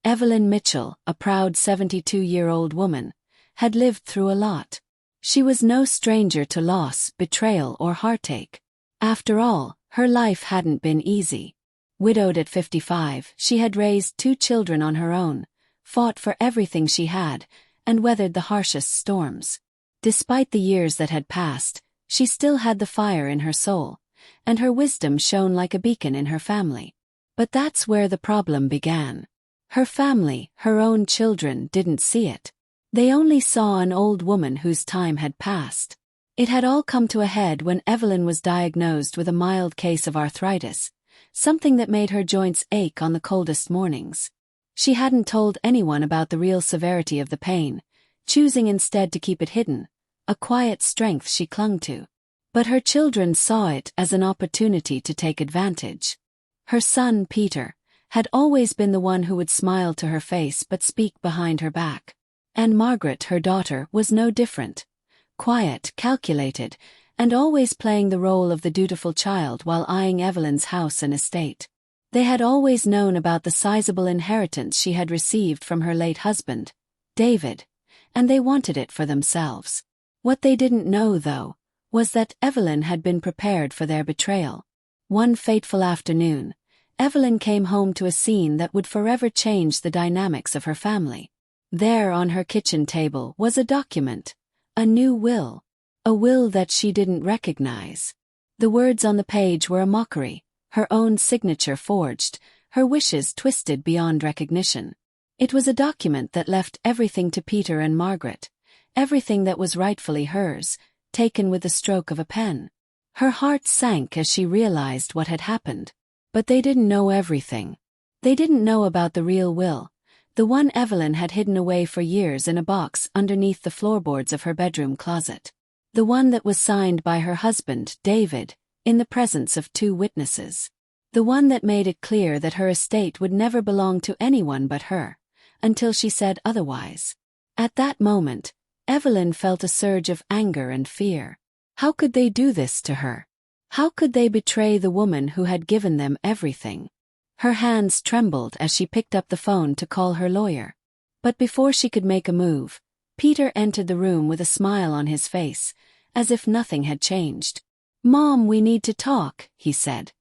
Evelyn Mitchell, a proud 72-year-old woman, had lived through a lot. She was no stranger to loss, betrayal, or heartache. After all, her life hadn't been easy. Widowed at 55, she had raised 2 children on her own, fought for everything she had, and weathered the harshest storms. Despite the years that had passed, she still had the fire in her soul, and her wisdom shone like a beacon in her family. But that's where the problem began. Her family, her own children, didn't see it. They only saw an old woman whose time had passed. It had all come to a head when Evelyn was diagnosed with a mild case of arthritis, something that made her joints ache on the coldest mornings. She hadn't told anyone about the real severity of the pain, choosing instead to keep it hidden, a quiet strength she clung to. But her children saw it as an opportunity to take advantage. Her son, Peter, had always been the one who would smile to her face but speak behind her back. And Margaret, her daughter, was no different. Quiet, calculated, and always playing the role of the dutiful child while eyeing Evelyn's house and estate. They had always known about the sizable inheritance she had received from her late husband, David, and they wanted it for themselves. What they didn't know, though, was that Evelyn had been prepared for their betrayal. One fateful afternoon, Evelyn came home to a scene that would forever change the dynamics of her family. There on her kitchen table was a document, a new will, a will that she didn't recognize. The words on the page were a mockery, her own signature forged, her wishes twisted beyond recognition. It was a document that left everything to Peter and Margaret, everything that was rightfully hers, taken with the stroke of a pen. Her heart sank as she realized what had happened. But they didn't know everything. They didn't know about the real will, the one Evelyn had hidden away for years in a box underneath the floorboards of her bedroom closet. The one that was signed by her husband, David, in the presence of 2 witnesses. The one that made it clear that her estate would never belong to anyone but her, until she said otherwise. At that moment, Evelyn felt a surge of anger and fear. How could they do this to her? How could they betray the woman who had given them everything? Her hands trembled as she picked up the phone to call her lawyer. But before she could make a move, Peter entered the room with a smile on his face, as if nothing had changed. "Mom, we need to talk," he said,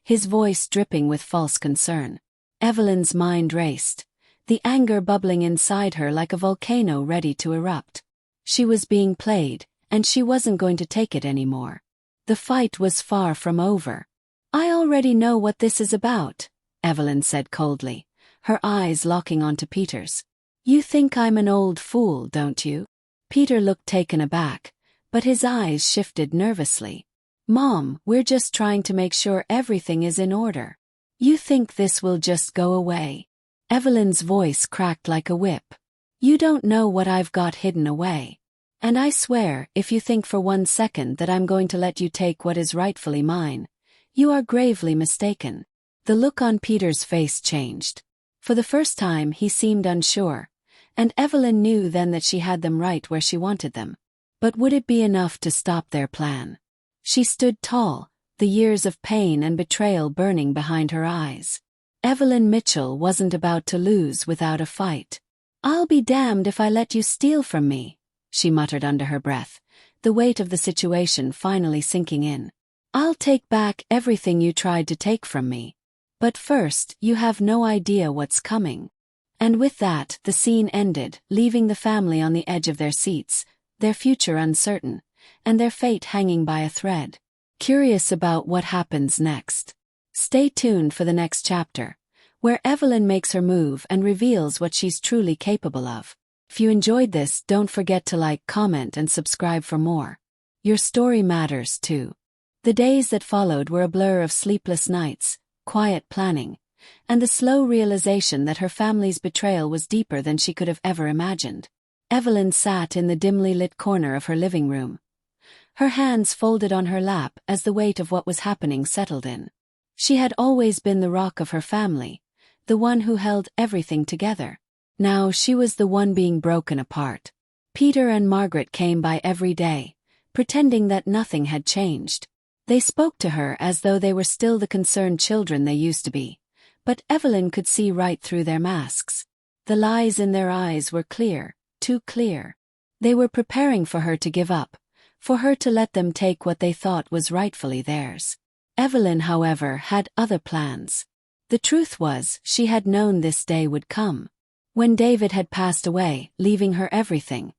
his voice dripping with false concern. Evelyn's mind raced, the anger bubbling inside her like a volcano ready to erupt. She was being played, and she wasn't going to take it anymore. The fight was far from over. "I already know what this is about," Evelyn said coldly, her eyes locking onto Peter's. "You think I'm an old fool, don't you?" Peter looked taken aback, but his eyes shifted nervously. "Mom, we're just trying to make sure everything is in order. You think this will just go away?" Evelyn's voice cracked like a whip. "You don't know what I've got hidden away. And I swear, if you think for 1 second that I'm going to let you take what is rightfully mine, you are gravely mistaken." The look on Peter's face changed. For the first time he seemed unsure, and Evelyn knew then that she had them right where she wanted them. But would it be enough to stop their plan? She stood tall, the years of pain and betrayal burning behind her eyes. Evelyn Mitchell wasn't about to lose without a fight. "I'll be damned if I let you steal from me," she muttered under her breath, the weight of the situation finally sinking in. "I'll take back everything you tried to take from me. But first, you have no idea what's coming." And with that, the scene ended, leaving the family on the edge of their seats, their future uncertain, and their fate hanging by a thread. Curious about what happens next? Stay tuned for the next chapter, where Evelyn makes her move and reveals what she's truly capable of. If you enjoyed this, don't forget to like, comment, and subscribe for more. Your story matters too. The days that followed were a blur of sleepless nights, quiet planning, and the slow realization that her family's betrayal was deeper than she could have ever imagined. Evelyn sat in the dimly lit corner of her living room, her hands folded on her lap as the weight of what was happening settled in. She had always been the rock of her family, the one who held everything together. Now she was the one being broken apart. Peter and Margaret came by every day, pretending that nothing had changed. They spoke to her as though they were still the concerned children they used to be, But Evelyn could see right through their masks. The lies in their eyes were clear, too clear. They were preparing for her to give up, for her to let them take what they thought was rightfully theirs. Evelyn, however, had other plans. The truth was, she had known this day would come. When David had passed away, leaving her everything,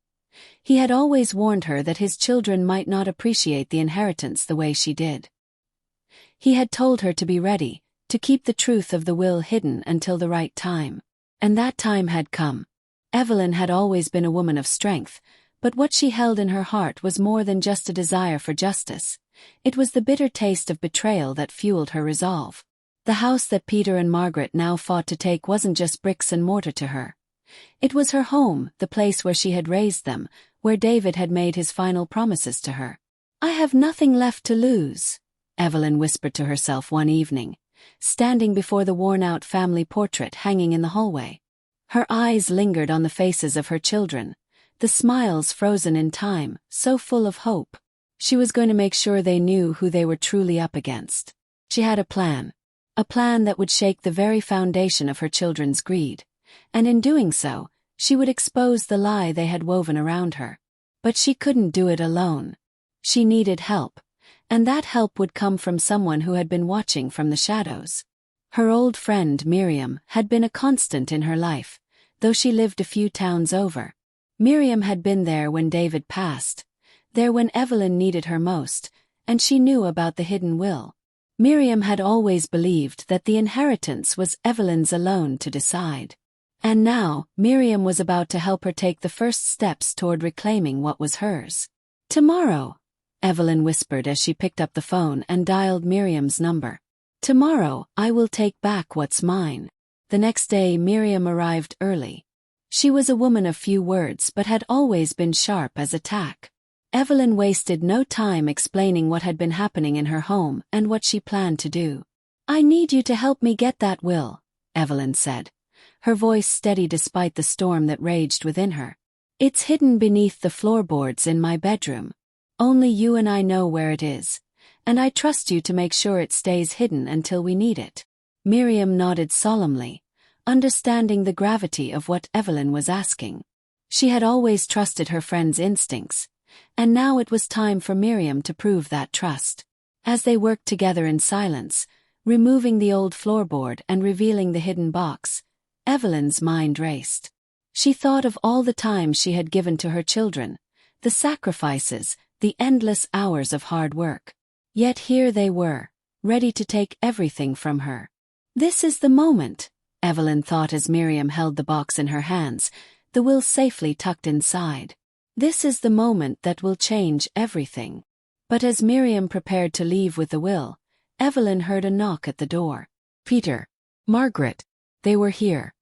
he had always warned her that his children might not appreciate the inheritance the way she did. He had told her to be ready, to keep the truth of the will hidden until the right time. And that time had come. Evelyn had always been a woman of strength, but what she held in her heart was more than just a desire for justice. It was the bitter taste of betrayal that fueled her resolve. The house that Peter and Margaret now fought to take wasn't just bricks and mortar to her. It was her home, the place where she had raised them, where David had made his final promises to her. "I have nothing left to lose," Evelyn whispered to herself one evening, standing before the worn-out family portrait hanging in the hallway. Her eyes lingered on the faces of her children, the smiles frozen in time, so full of hope. She was going to make sure they knew who they were truly up against. She had a plan that would shake the very foundation of her children's greed, and in doing so, she would expose the lie they had woven around her. But she couldn't do it alone. She needed help, and that help would come from someone who had been watching from the shadows. Her old friend Miriam had been a constant in her life, though she lived a few towns over. Miriam had been there when David passed, there when Evelyn needed her most, and she knew about the hidden will. Miriam had always believed that the inheritance was Evelyn's alone to decide. And now, Miriam was about to help her take the first steps toward reclaiming what was hers. "Tomorrow," Evelyn whispered as she picked up the phone and dialed Miriam's number. "Tomorrow, I will take back what's mine." The next day, Miriam arrived early. She was a woman of few words but had always been sharp as a tack. Evelyn wasted no time explaining what had been happening in her home and what she planned to do. "I need you to help me get that will," Evelyn said, her voice steady despite the storm that raged within her. "It's hidden beneath the floorboards in my bedroom. Only you and I know where it is, and I trust you to make sure it stays hidden until we need it." Miriam nodded solemnly, understanding the gravity of what Evelyn was asking. She had always trusted her friend's instincts, and now it was time for Miriam to prove that trust. As they worked together in silence, removing the old floorboard and revealing the hidden box, Evelyn's mind raced. She thought of all the time she had given to her children, the sacrifices, the endless hours of hard work. Yet here they were, ready to take everything from her. "This is the moment," Evelyn thought as Miriam held the box in her hands, the will safely tucked inside. "This is the moment that will change everything." But as Miriam prepared to leave with the will, Evelyn heard a knock at the door. Peter, Margaret, they were here.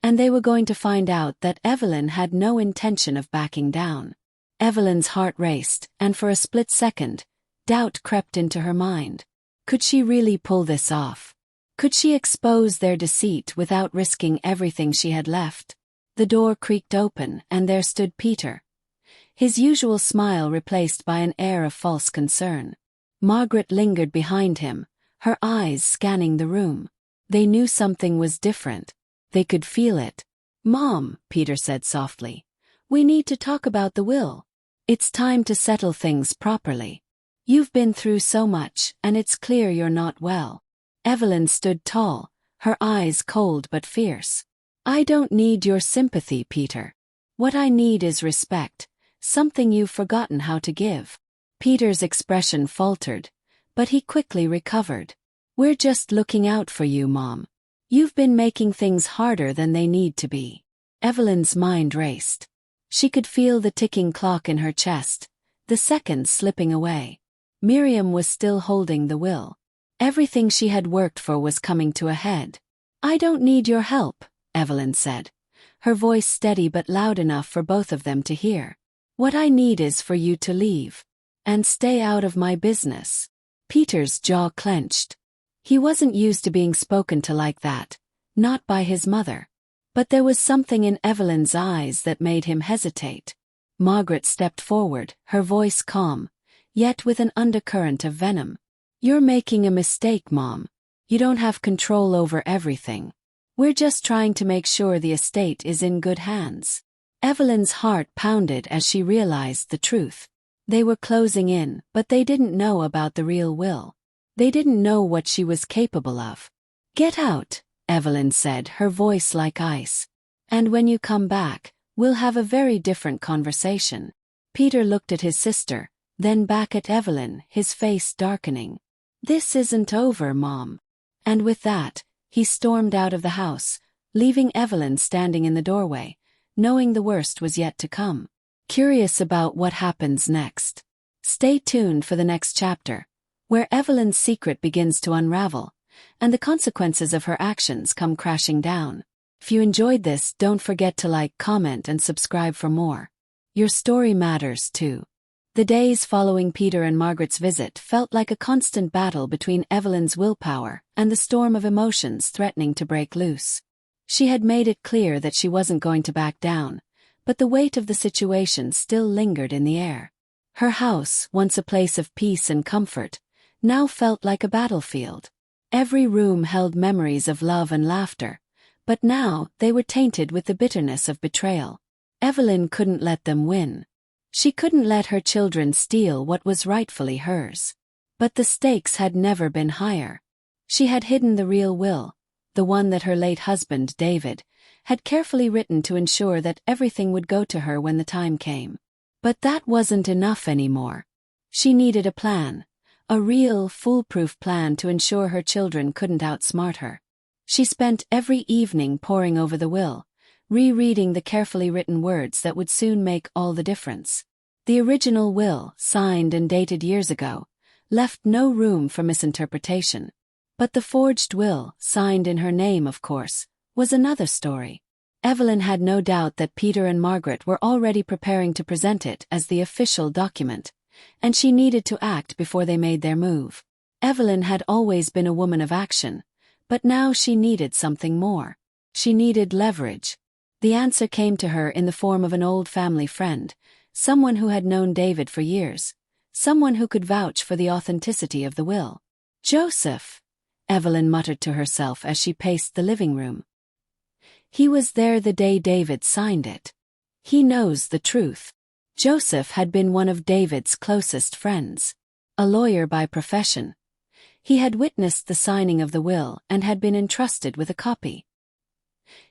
And they were going to find out that Evelyn had no intention of backing down. Evelyn's heart raced, and for a split second, doubt crept into her mind. Could she really pull this off? Could she expose their deceit without risking everything she had left? The door creaked open, and there stood Peter, his usual smile replaced by an air of false concern. Margaret lingered behind him, her eyes scanning the room. They knew something was different. They could feel it. "Mom," Peter said softly, "we need to talk about the will. It's time to settle things properly. You've been through so much, and it's clear you're not well." Evelyn stood tall, her eyes cold but fierce. "I don't need your sympathy, Peter. What I need is respect, something you've forgotten how to give." Peter's expression faltered, but he quickly recovered. "We're just looking out for you, Mom. You've been making things harder than they need to be." Evelyn's mind raced. She could feel the ticking clock in her chest, the seconds slipping away. Miriam was still holding the will. Everything she had worked for was coming to a head. "I don't need your help," Evelyn said, her voice steady but loud enough for both of them to hear. "What I need is for you to leave. And stay out of my business." Peter's jaw clenched. He wasn't used to being spoken to like that, not by his mother. But there was something in Evelyn's eyes that made him hesitate. Margaret stepped forward, her voice calm, yet with an undercurrent of venom. "You're making a mistake, Mom. You don't have control over everything. We're just trying to make sure the estate is in good hands." Evelyn's heart pounded as she realized the truth. They were closing in, but they didn't know about the real will. They didn't know what she was capable of. "Get out," Evelyn said, her voice like ice. "And when you come back, we'll have a very different conversation." Peter looked at his sister, then back at Evelyn, his face darkening. "This isn't over, Mom." And with that, he stormed out of the house, leaving Evelyn standing in the doorway, knowing the worst was yet to come. Curious about what happens next? Stay tuned for the next chapter, where Evelyn's secret begins to unravel, and the consequences of her actions come crashing down. If you enjoyed this, don't forget to like, comment, and subscribe for more. Your story matters too. The days following Peter and Margaret's visit felt like a constant battle between Evelyn's willpower and the storm of emotions threatening to break loose. She had made it clear that she wasn't going to back down, but the weight of the situation still lingered in the air. Her house, once a place of peace and comfort, now felt like a battlefield. Every room held memories of love and laughter, but now they were tainted with the bitterness of betrayal. Evelyn couldn't let them win. She couldn't let her children steal what was rightfully hers. But the stakes had never been higher. She had hidden the real will, the one that her late husband, David, had carefully written to ensure that everything would go to her when the time came. But that wasn't enough anymore. She needed a plan, a real, foolproof plan to ensure her children couldn't outsmart her. She spent every evening poring over the will, rereading the carefully written words that would soon make all the difference. The original will, signed and dated years ago, left no room for misinterpretation. But the forged will, signed in her name of course, was another story. Evelyn had no doubt that Peter and Margaret were already preparing to present it as the official document, and she needed to act before they made their move. Evelyn had always been a woman of action, but now she needed something more. She needed leverage. The answer came to her in the form of an old family friend, someone who had known David for years, someone who could vouch for the authenticity of the will. "Joseph," Evelyn muttered to herself as she paced the living room. "He was there the day David signed it. He knows the truth." Joseph had been one of David's closest friends. A lawyer by profession, he had witnessed the signing of the will and had been entrusted with a copy.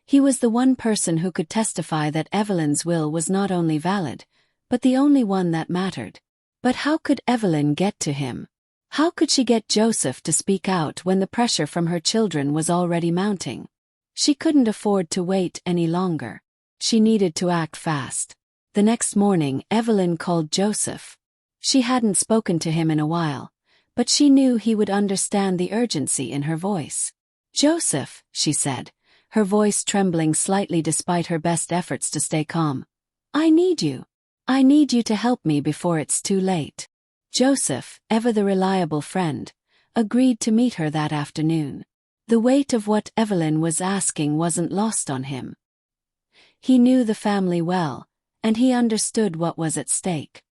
He was the one person who could testify that Evelyn's will was not only valid, but the only one that mattered. But how could Evelyn get to him? How could she get Joseph to speak out when the pressure from her children was already mounting? She couldn't afford to wait any longer. She needed to act fast. The next morning, Evelyn called Joseph. She hadn't spoken to him in a while, but she knew he would understand the urgency in her voice. "Joseph," she said, her voice trembling slightly despite her best efforts to stay calm. "I need you. I need you to help me before it's too late." Joseph, ever the reliable friend, agreed to meet her that afternoon. The weight of what Evelyn was asking wasn't lost on him. He knew the family well, and he understood what was at stake.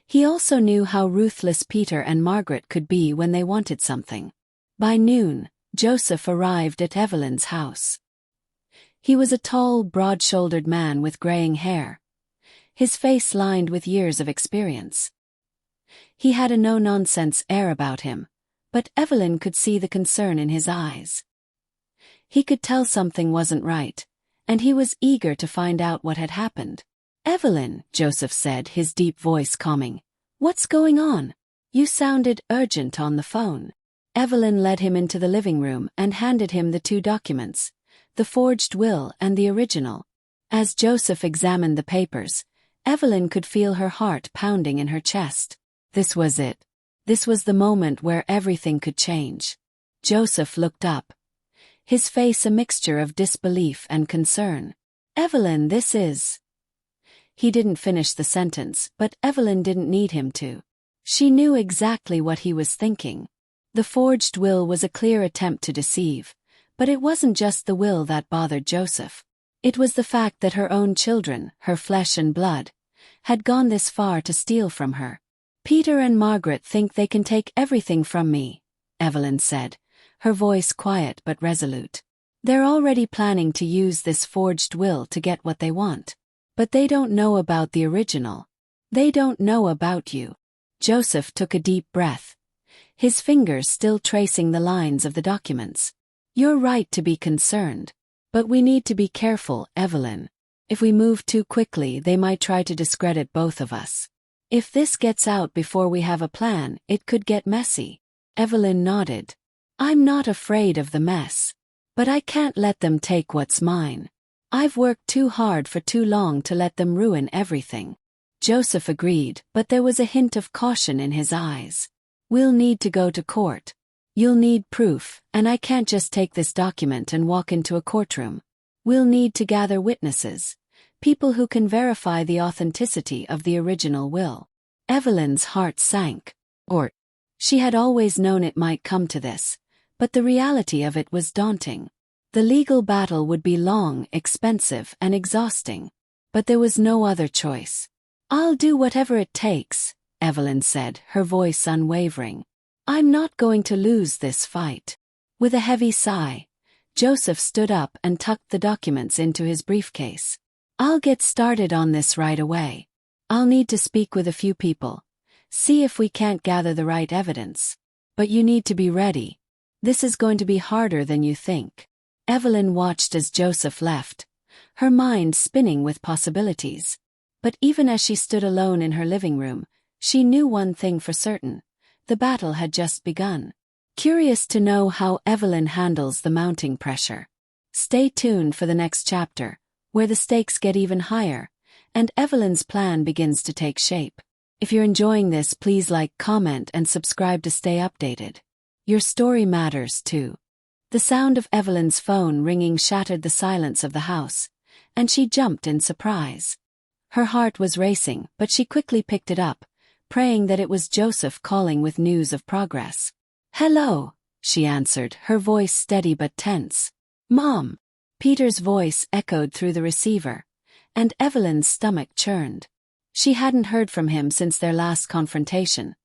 He also knew how ruthless Peter and Margaret could be when they wanted something. By noon, Joseph arrived at Evelyn's house. He was a tall, broad-shouldered man with graying hair, his face lined with years of experience. He had a no-nonsense air about him, but Evelyn could see the concern in his eyes. He could tell something wasn't right, and he was eager to find out what had happened. "Evelyn," Joseph said, his deep voice calming, "what's going on? You sounded urgent on the phone." Evelyn led him into the living room and handed him the two documents, the forged will and the original. As Joseph examined the papers, Evelyn could feel her heart pounding in her chest. This was it. This was the moment where everything could change. Joseph looked up, his face a mixture of disbelief and concern. "Evelyn, this is..." He didn't finish the sentence, but Evelyn didn't need him to. She knew exactly what he was thinking. The forged will was a clear attempt to deceive, but it wasn't just the will that bothered Joseph. It was the fact that her own children, her flesh and blood, had gone this far to steal from her. "Peter and Margaret think they can take everything from me," Evelyn said, her voice quiet but resolute. "They're already planning to use this forged will to get what they want. But they don't know about the original. They don't know about you." Joseph took a deep breath, his fingers still tracing the lines of the documents. "You're right to be concerned. But we need to be careful, Evelyn. If we move too quickly, they might try to discredit both of us. If this gets out before we have a plan, it could get messy." Evelyn nodded. "I'm not afraid of the mess. But I can't let them take what's mine. I've worked too hard for too long to let them ruin everything." Joseph agreed, but there was a hint of caution in his eyes. "We'll need to go to court. You'll need proof, and I can't just take this document and walk into a courtroom. We'll need to gather witnesses, people who can verify the authenticity of the original will." Evelyn's heart sank. She had always known it might come to this, but the reality of it was daunting. The legal battle would be long, expensive, and exhausting. But there was no other choice. "I'll do whatever it takes," Evelyn said, her voice unwavering. "I'm not going to lose this fight." With a heavy sigh, Joseph stood up and tucked the documents into his briefcase. "I'll get started on this right away. I'll need to speak with a few people, see if we can't gather the right evidence. But you need to be ready. This is going to be harder than you think." Evelyn watched as Joseph left, her mind spinning with possibilities. But even as she stood alone in her living room, she knew one thing for certain: the battle had just begun. Curious to know how Evelyn handles the mounting pressure? Stay tuned for the next chapter, where the stakes get even higher, and Evelyn's plan begins to take shape. If you're enjoying this, please like, comment, and subscribe to stay updated. Your story matters too. The sound of Evelyn's phone ringing shattered the silence of the house, and she jumped in surprise. Her heart was racing, but she quickly picked it up, praying that it was Joseph calling with news of progress. "Hello," she answered, her voice steady but tense. "Mom." Peter's voice echoed through the receiver, and Evelyn's stomach churned. She hadn't heard from him since their last confrontation,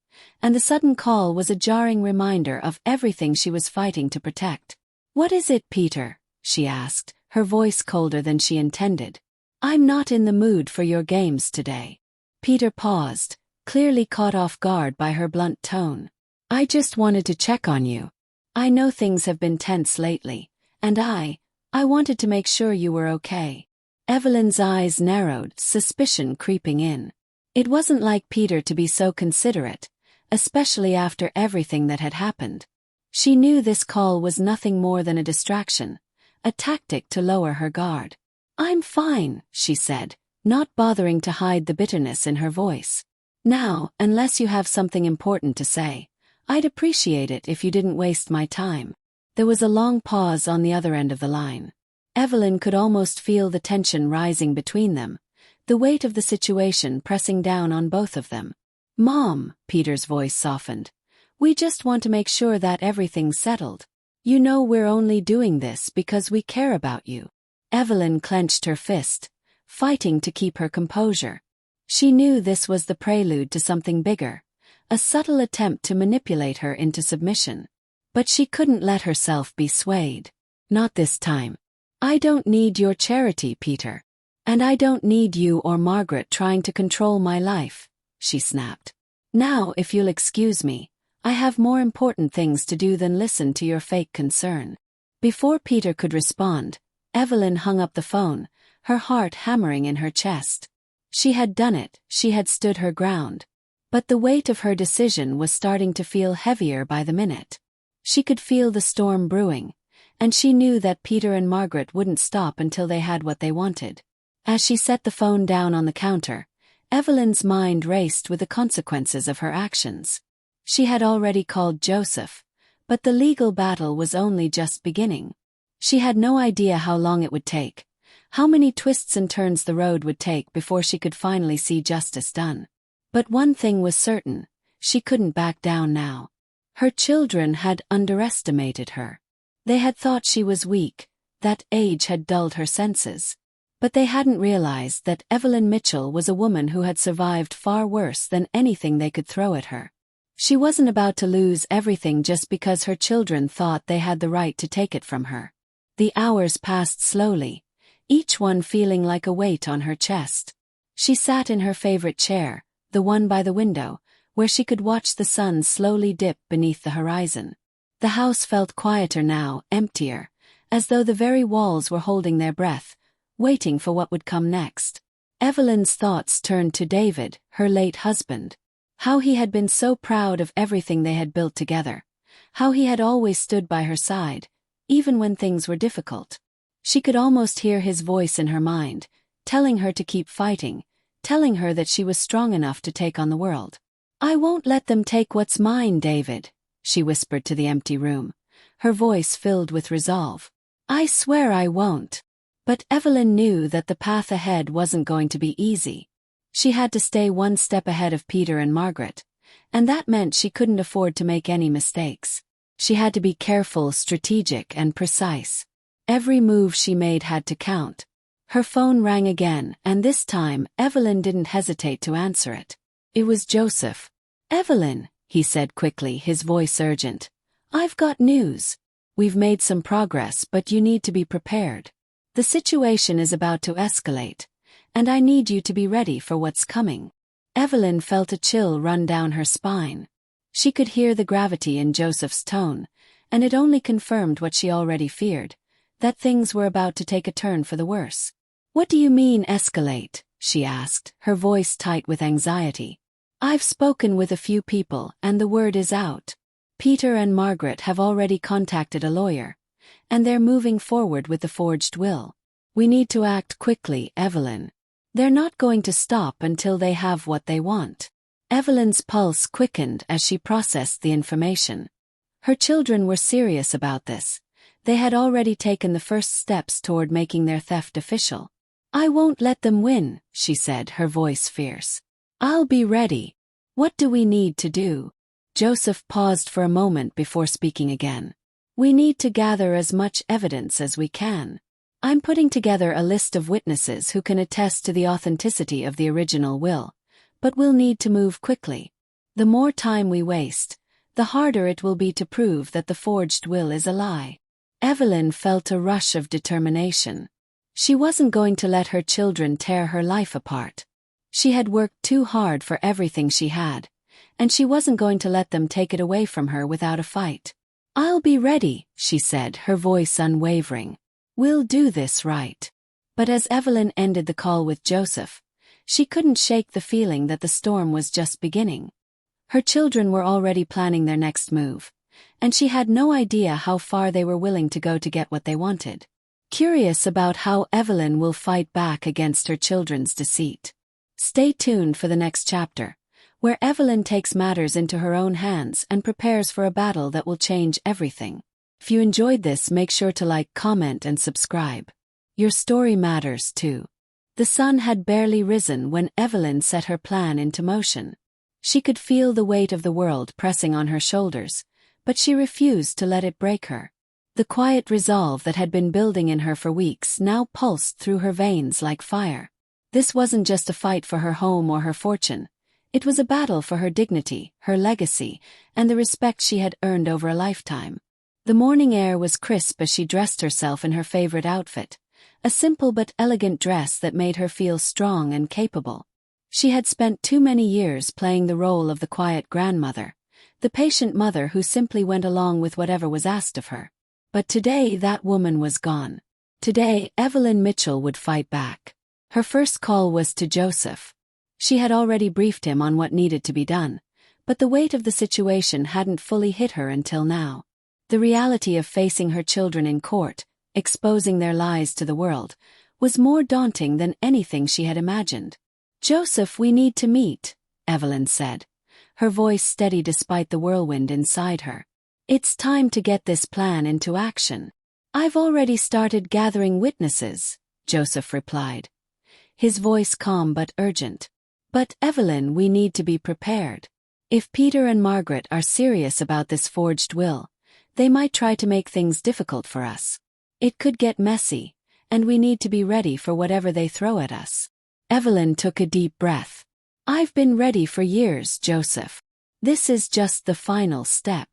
and the sudden call was a jarring reminder of everything she was fighting to protect. "What is it, Peter?" she asked, her voice colder than she intended. "I'm not in the mood for your games today." Peter paused, clearly caught off guard by her blunt tone. "I just wanted to check on you. I know things have been tense lately, and I wanted to make sure you were okay." Evelyn's eyes narrowed, suspicion creeping in. It wasn't like Peter to be so considerate, especially after everything that had happened. She knew this call was nothing more than a distraction, a tactic to lower her guard. "I'm fine," she said, not bothering to hide the bitterness in her voice. "Now, unless you have something important to say, I'd appreciate it if you didn't waste my time." There was a long pause on the other end of the line. Evelyn could almost feel the tension rising between them, the weight of the situation pressing down on both of them. "Mom," Peter's voice softened, "we just want to make sure that everything's settled. You know we're only doing this because we care about you." Evelyn clenched her fist, fighting to keep her composure. She knew this was the prelude to something bigger, a subtle attempt to manipulate her into submission. But she couldn't let herself be swayed. "Not this time. I don't need your charity, Peter. And I don't need you or Margaret trying to control my life," she snapped. "Now, if you'll excuse me, I have more important things to do than listen to your fake concern." Before Peter could respond, Evelyn hung up the phone, her heart hammering in her chest. She had done it, she had stood her ground. But the weight of her decision was starting to feel heavier by the minute. She could feel the storm brewing, and she knew that Peter and Margaret wouldn't stop until they had what they wanted. As she set the phone down on the counter, Evelyn's mind raced with the consequences of her actions. She had already called Joseph, but the legal battle was only just beginning. She had no idea how long it would take, how many twists and turns the road would take before she could finally see justice done. But one thing was certain: she couldn't back down now. Her children had underestimated her. They had thought she was weak, that age had dulled her senses. But they hadn't realized that Evelyn Mitchell was a woman who had survived far worse than anything they could throw at her. She wasn't about to lose everything just because her children thought they had the right to take it from her. The hours passed slowly, each one feeling like a weight on her chest. She sat in her favorite chair, the one by the window, where she could watch the sun slowly dip beneath the horizon. The house felt quieter now, emptier, as though the very walls were holding their breath, waiting for what would come next. Evelyn's thoughts turned to David, her late husband. How he had been so proud of everything they had built together. How he had always stood by her side, even when things were difficult. She could almost hear his voice in her mind, telling her to keep fighting, telling her that she was strong enough to take on the world. "I won't let them take what's mine, David," she whispered to the empty room, her voice filled with resolve. "I swear I won't." But Evelyn knew that the path ahead wasn't going to be easy. She had to stay one step ahead of Peter and Margaret, and that meant she couldn't afford to make any mistakes. She had to be careful, strategic, and precise. Every move she made had to count. Her phone rang again, and this time, Evelyn didn't hesitate to answer it. It was Joseph. "Evelyn," he said quickly, his voice urgent. "I've got news. We've made some progress, but you need to be prepared. The situation is about to escalate, and I need you to be ready for what's coming." Evelyn felt a chill run down her spine. She could hear the gravity in Joseph's tone, and it only confirmed what she already feared, that things were about to take a turn for the worse. "What do you mean escalate?" she asked, her voice tight with anxiety. "I've spoken with a few people, and the word is out. Peter and Margaret have already contacted a lawyer, and they're moving forward with the forged will. We need to act quickly, Evelyn. They're not going to stop until they have what they want." Evelyn's pulse quickened as she processed the information. Her children were serious about this. They had already taken the first steps toward making their theft official. "I won't let them win," she said, her voice fierce. "I'll be ready. What do we need to do?" Joseph paused for a moment before speaking again. "We need to gather as much evidence as we can. I'm putting together a list of witnesses who can attest to the authenticity of the original will, but we'll need to move quickly. The more time we waste, the harder it will be to prove that the forged will is a lie." Evelyn felt a rush of determination. She wasn't going to let her children tear her life apart. She had worked too hard for everything she had, and she wasn't going to let them take it away from her without a fight. "I'll be ready," she said, her voice unwavering. "We'll do this right." But as Evelyn ended the call with Joseph, she couldn't shake the feeling that the storm was just beginning. Her children were already planning their next move, and she had no idea how far they were willing to go to get what they wanted. Curious about how Evelyn will fight back against her children's deceit. Stay tuned for the next chapter, where Evelyn takes matters into her own hands and prepares for a battle that will change everything. If you enjoyed this, make sure to like, comment, and subscribe. Your story matters too. The sun had barely risen when Evelyn set her plan into motion. She could feel the weight of the world pressing on her shoulders, but she refused to let it break her. The quiet resolve that had been building in her for weeks now pulsed through her veins like fire. This wasn't just a fight for her home or her fortune. It was a battle for her dignity, her legacy, and the respect she had earned over a lifetime. The morning air was crisp as she dressed herself in her favorite outfit, a simple but elegant dress that made her feel strong and capable. She had spent too many years playing the role of the quiet grandmother, the patient mother who simply went along with whatever was asked of her. But today that woman was gone. Today Evelyn Mitchell would fight back. Her first call was to Joseph. She had already briefed him on what needed to be done, but the weight of the situation hadn't fully hit her until now. The reality of facing her children in court, exposing their lies to the world, was more daunting than anything she had imagined. "Joseph, we need to meet," Evelyn said, her voice steady despite the whirlwind inside her. "It's time to get this plan into action." "I've already started gathering witnesses," Joseph replied, his voice calm but urgent. "But Evelyn, we need to be prepared. If Peter and Margaret are serious about this forged will, they might try to make things difficult for us. It could get messy, and we need to be ready for whatever they throw at us." Evelyn took a deep breath. "I've been ready for years, Joseph. This is just the final step.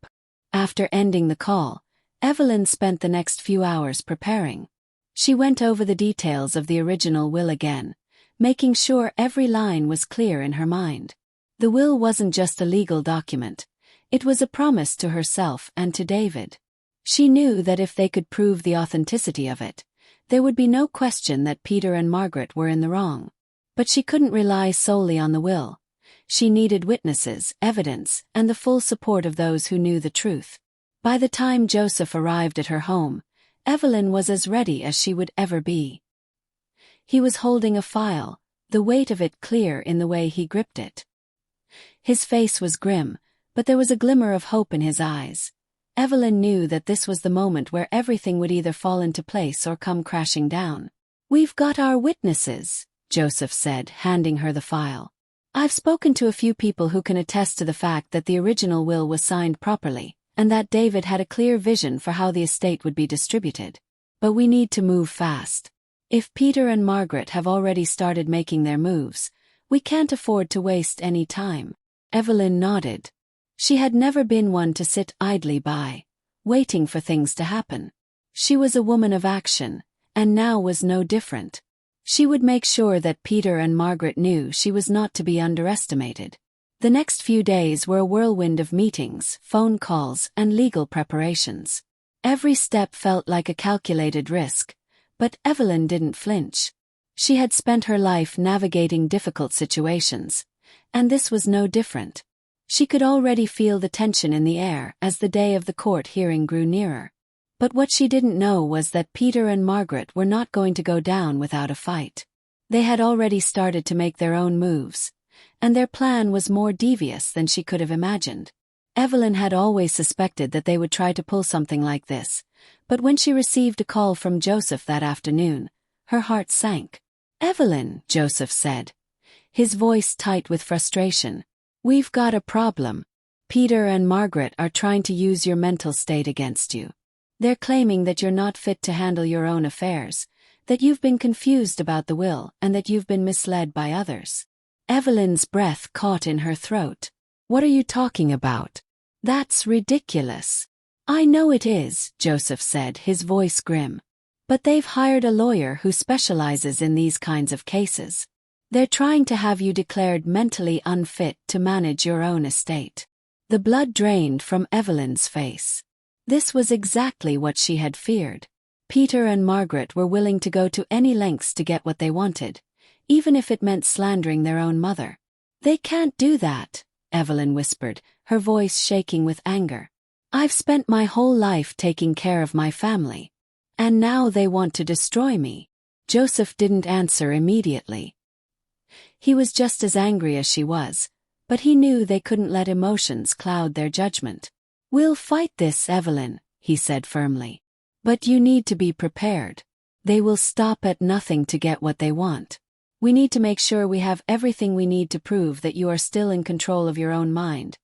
After ending the call, Evelyn spent the next few hours preparing. She went over the details of the original will again, making sure every line was clear in her mind. The will wasn't just a legal document. It was a promise to herself and to David. She knew that if they could prove the authenticity of it, there would be no question that Peter and Margaret were in the wrong. But she couldn't rely solely on the will. She needed witnesses, evidence, and the full support of those who knew the truth. By the time Joseph arrived at her home, Evelyn was as ready as she would ever be. He was holding a file, the weight of it clear in the way he gripped it. His face was grim, but there was a glimmer of hope in his eyes. Evelyn knew that this was the moment where everything would either fall into place or come crashing down. "We've got our witnesses," Joseph said, handing her the file. "I've spoken to a few people who can attest to the fact that the original will was signed properly, and that David had a clear vision for how the estate would be distributed. But we need to move fast. If Peter and Margaret have already started making their moves, we can't afford to waste any time." Evelyn nodded. She had never been one to sit idly by, waiting for things to happen. She was a woman of action, and now was no different. She would make sure that Peter and Margaret knew she was not to be underestimated. The next few days were a whirlwind of meetings, phone calls, and legal preparations. Every step felt like a calculated risk, but Evelyn didn't flinch. She had spent her life navigating difficult situations, and this was no different. She could already feel the tension in the air as the day of the court hearing grew nearer. But what she didn't know was that Peter and Margaret were not going to go down without a fight. They had already started to make their own moves, and their plan was more devious than she could have imagined. Evelyn had always suspected that they would try to pull something like this, but when she received a call from Joseph that afternoon, her heart sank. "Evelyn," Joseph said, his voice tight with frustration, "we've got a problem. Peter and Margaret are trying to use your mental state against you. They're claiming that you're not fit to handle your own affairs, that you've been confused about the will, and that you've been misled by others." Evelyn's breath caught in her throat. "What are you talking about? That's ridiculous." "I know it is," Joseph said, his voice grim. "But they've hired a lawyer who specializes in these kinds of cases. They're trying to have you declared mentally unfit to manage your own estate." The blood drained from Evelyn's face. This was exactly what she had feared. Peter and Margaret were willing to go to any lengths to get what they wanted, even if it meant slandering their own mother. "They can't do that," Evelyn whispered, her voice shaking with anger. "I've spent my whole life taking care of my family. And now they want to destroy me." Joseph didn't answer immediately. He was just as angry as she was, but he knew they couldn't let emotions cloud their judgment. "We'll fight this, Evelyn," he said firmly. "But you need to be prepared. They will stop at nothing to get what they want. We need to make sure we have everything we need to prove that you are still in control of your own mind,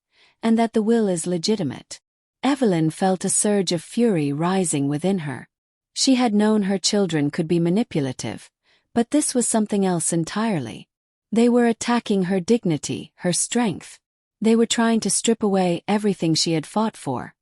and that the will is legitimate." Evelyn felt a surge of fury rising within her. She had known her children could be manipulative, but this was something else entirely. They were attacking her dignity, her strength. They were trying to strip away everything she had fought for,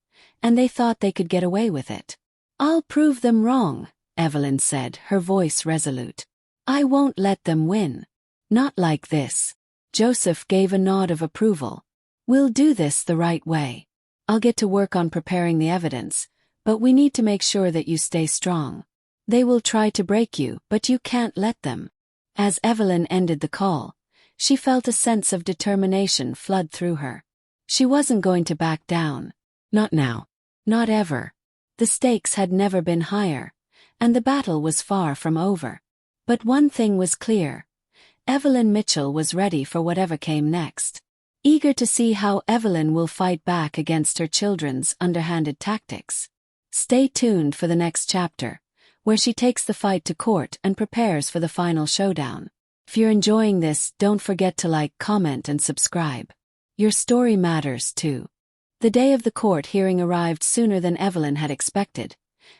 and they thought they could get away with it. "I'll prove them wrong," Evelyn said, her voice resolute. "I won't let them win. Not like this." Joseph gave a nod of approval. "We'll do this the right way. I'll get to work on preparing the evidence, but we need to make sure that you stay strong. They will try to break you, but you can't let them." As Evelyn ended the call, she felt a sense of determination flood through her. She wasn't going to back down. Not now. Not ever. The stakes had never been higher, and the battle was far from over. But one thing was clear. Evelyn Mitchell was ready for whatever came next. Eager to see how Evelyn will fight back against her children's underhanded tactics. Stay tuned for the next chapter, where she takes the fight to court and prepares for the final showdown. If you're enjoying this, don't forget to like, comment, and subscribe. Your story matters too. The day of the court hearing arrived sooner than Evelyn had expected,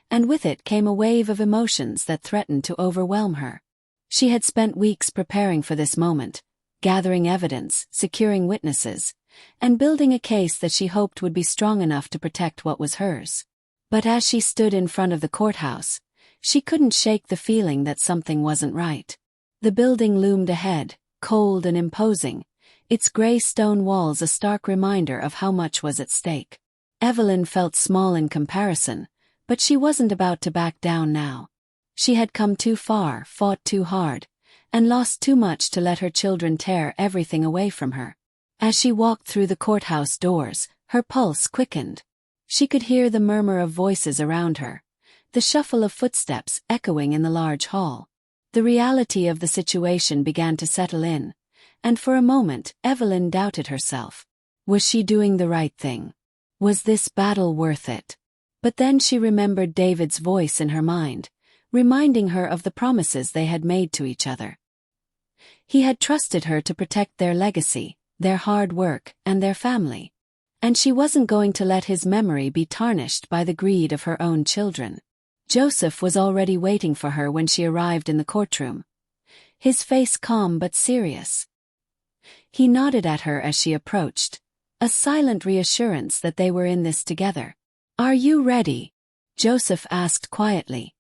and with it came a wave of emotions that threatened to overwhelm her. She had spent weeks preparing for this moment, gathering evidence, securing witnesses, and building a case that she hoped would be strong enough to protect what was hers. But as she stood in front of the courthouse, she couldn't shake the feeling that something wasn't right. The building loomed ahead, cold and imposing, its gray stone walls a stark reminder of how much was at stake. Evelyn felt small in comparison, but she wasn't about to back down now. She had come too far, fought too hard, and lost too much to let her children tear everything away from her. As she walked through the courthouse doors, her pulse quickened. She could hear the murmur of voices around her, the shuffle of footsteps echoing in the large hall. The reality of the situation began to settle in, and for a moment Evelyn doubted herself. Was she doing the right thing? Was this battle worth it? But then she remembered David's voice in her mind, reminding her of the promises they had made to each other. He had trusted her to protect their legacy, their hard work, and their family. And she wasn't going to let his memory be tarnished by the greed of her own children. Joseph was already waiting for her when she arrived in the courtroom, his face calm but serious. He nodded at her as she approached, a silent reassurance that they were in this together. "Are you ready?" Joseph asked quietly,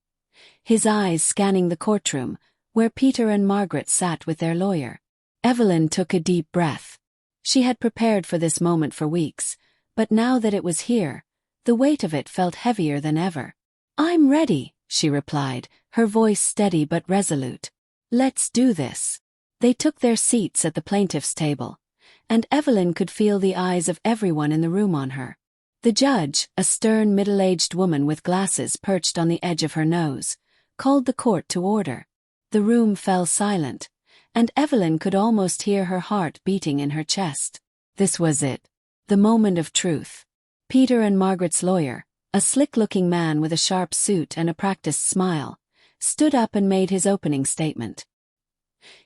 his eyes scanning the courtroom, where Peter and Margaret sat with their lawyer. Evelyn took a deep breath. She had prepared for this moment for weeks, but now that it was here, the weight of it felt heavier than ever. "I'm ready," she replied, her voice steady but resolute. "Let's do this." They took their seats at the plaintiff's table, and Evelyn could feel the eyes of everyone in the room on her. The judge, a stern middle-aged woman with glasses perched on the edge of her nose, called the court to order. The room fell silent, and Evelyn could almost hear her heart beating in her chest. This was it, the moment of truth. Peter and Margaret's lawyer, a slick-looking man with a sharp suit and a practiced smile, stood up and made his opening statement.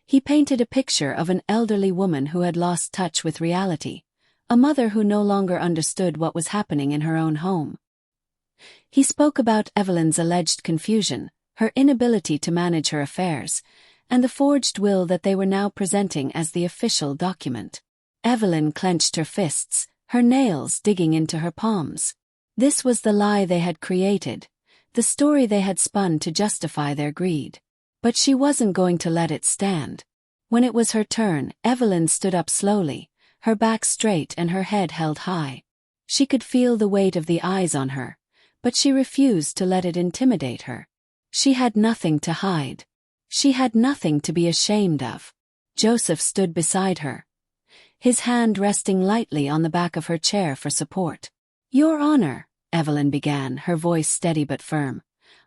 He painted a picture of an elderly woman who had lost touch with reality, a mother who no longer understood what was happening in her own home. He spoke about Evelyn's alleged confusion, her inability to manage her affairs, and the forged will that they were now presenting as the official document. Evelyn clenched her fists, her nails digging into her palms. This was the lie they had created, the story they had spun to justify their greed. But she wasn't going to let it stand. When it was her turn, Evelyn stood up slowly, her back straight and her head held high. She could feel the weight of the eyes on her, but she refused to let it intimidate her. She had nothing to hide. She had nothing to be ashamed of. Joseph stood beside her, his hand resting lightly on the back of her chair for support. "Your Honor," Evelyn began, her voice steady but firm,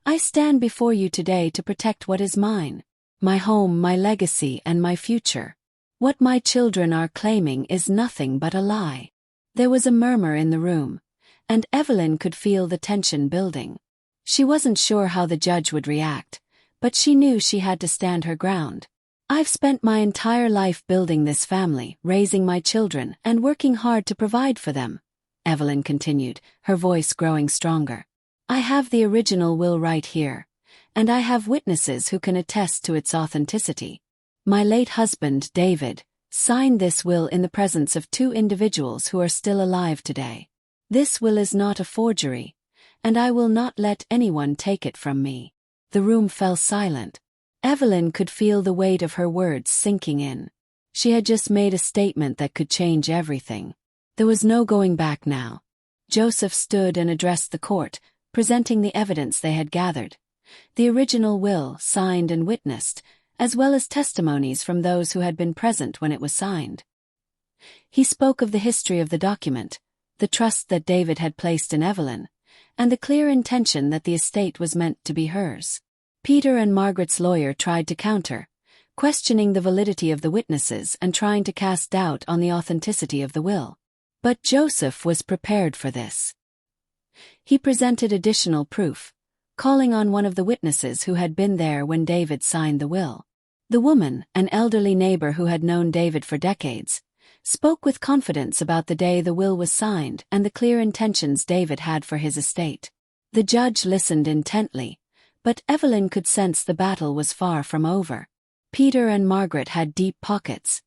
"I stand before you today to protect what is mine. My home, my legacy, and my future. What my children are claiming is nothing but a lie." There was a murmur in the room, and Evelyn could feel the tension building. She wasn't sure how the judge would react, but she knew she had to stand her ground. "I've spent my entire life building this family, raising my children, and working hard to provide for them," Evelyn continued, her voice growing stronger. "I have the original will right here, and I have witnesses who can attest to its authenticity. My late husband, David, signed this will in the presence of two individuals who are still alive today. This will is not a forgery, and I will not let anyone take it from me." The room fell silent. Evelyn could feel the weight of her words sinking in. She had just made a statement that could change everything. There was no going back now. Joseph stood and addressed the court, presenting the evidence they had gathered. The original will, signed and witnessed, as well as testimonies from those who had been present when it was signed. He spoke of the history of the document, the trust that David had placed in Evelyn, and the clear intention that the estate was meant to be hers. Peter and Margaret's lawyer tried to counter, questioning the validity of the witnesses and trying to cast doubt on the authenticity of the will. But Joseph was prepared for this. He presented additional proof, calling on one of the witnesses who had been there when David signed the will. The woman, an elderly neighbor who had known David for decades, spoke with confidence about the day the will was signed and the clear intentions David had for his estate. The judge listened intently, but Evelyn could sense the battle was far from over. Peter and Margaret had deep pockets,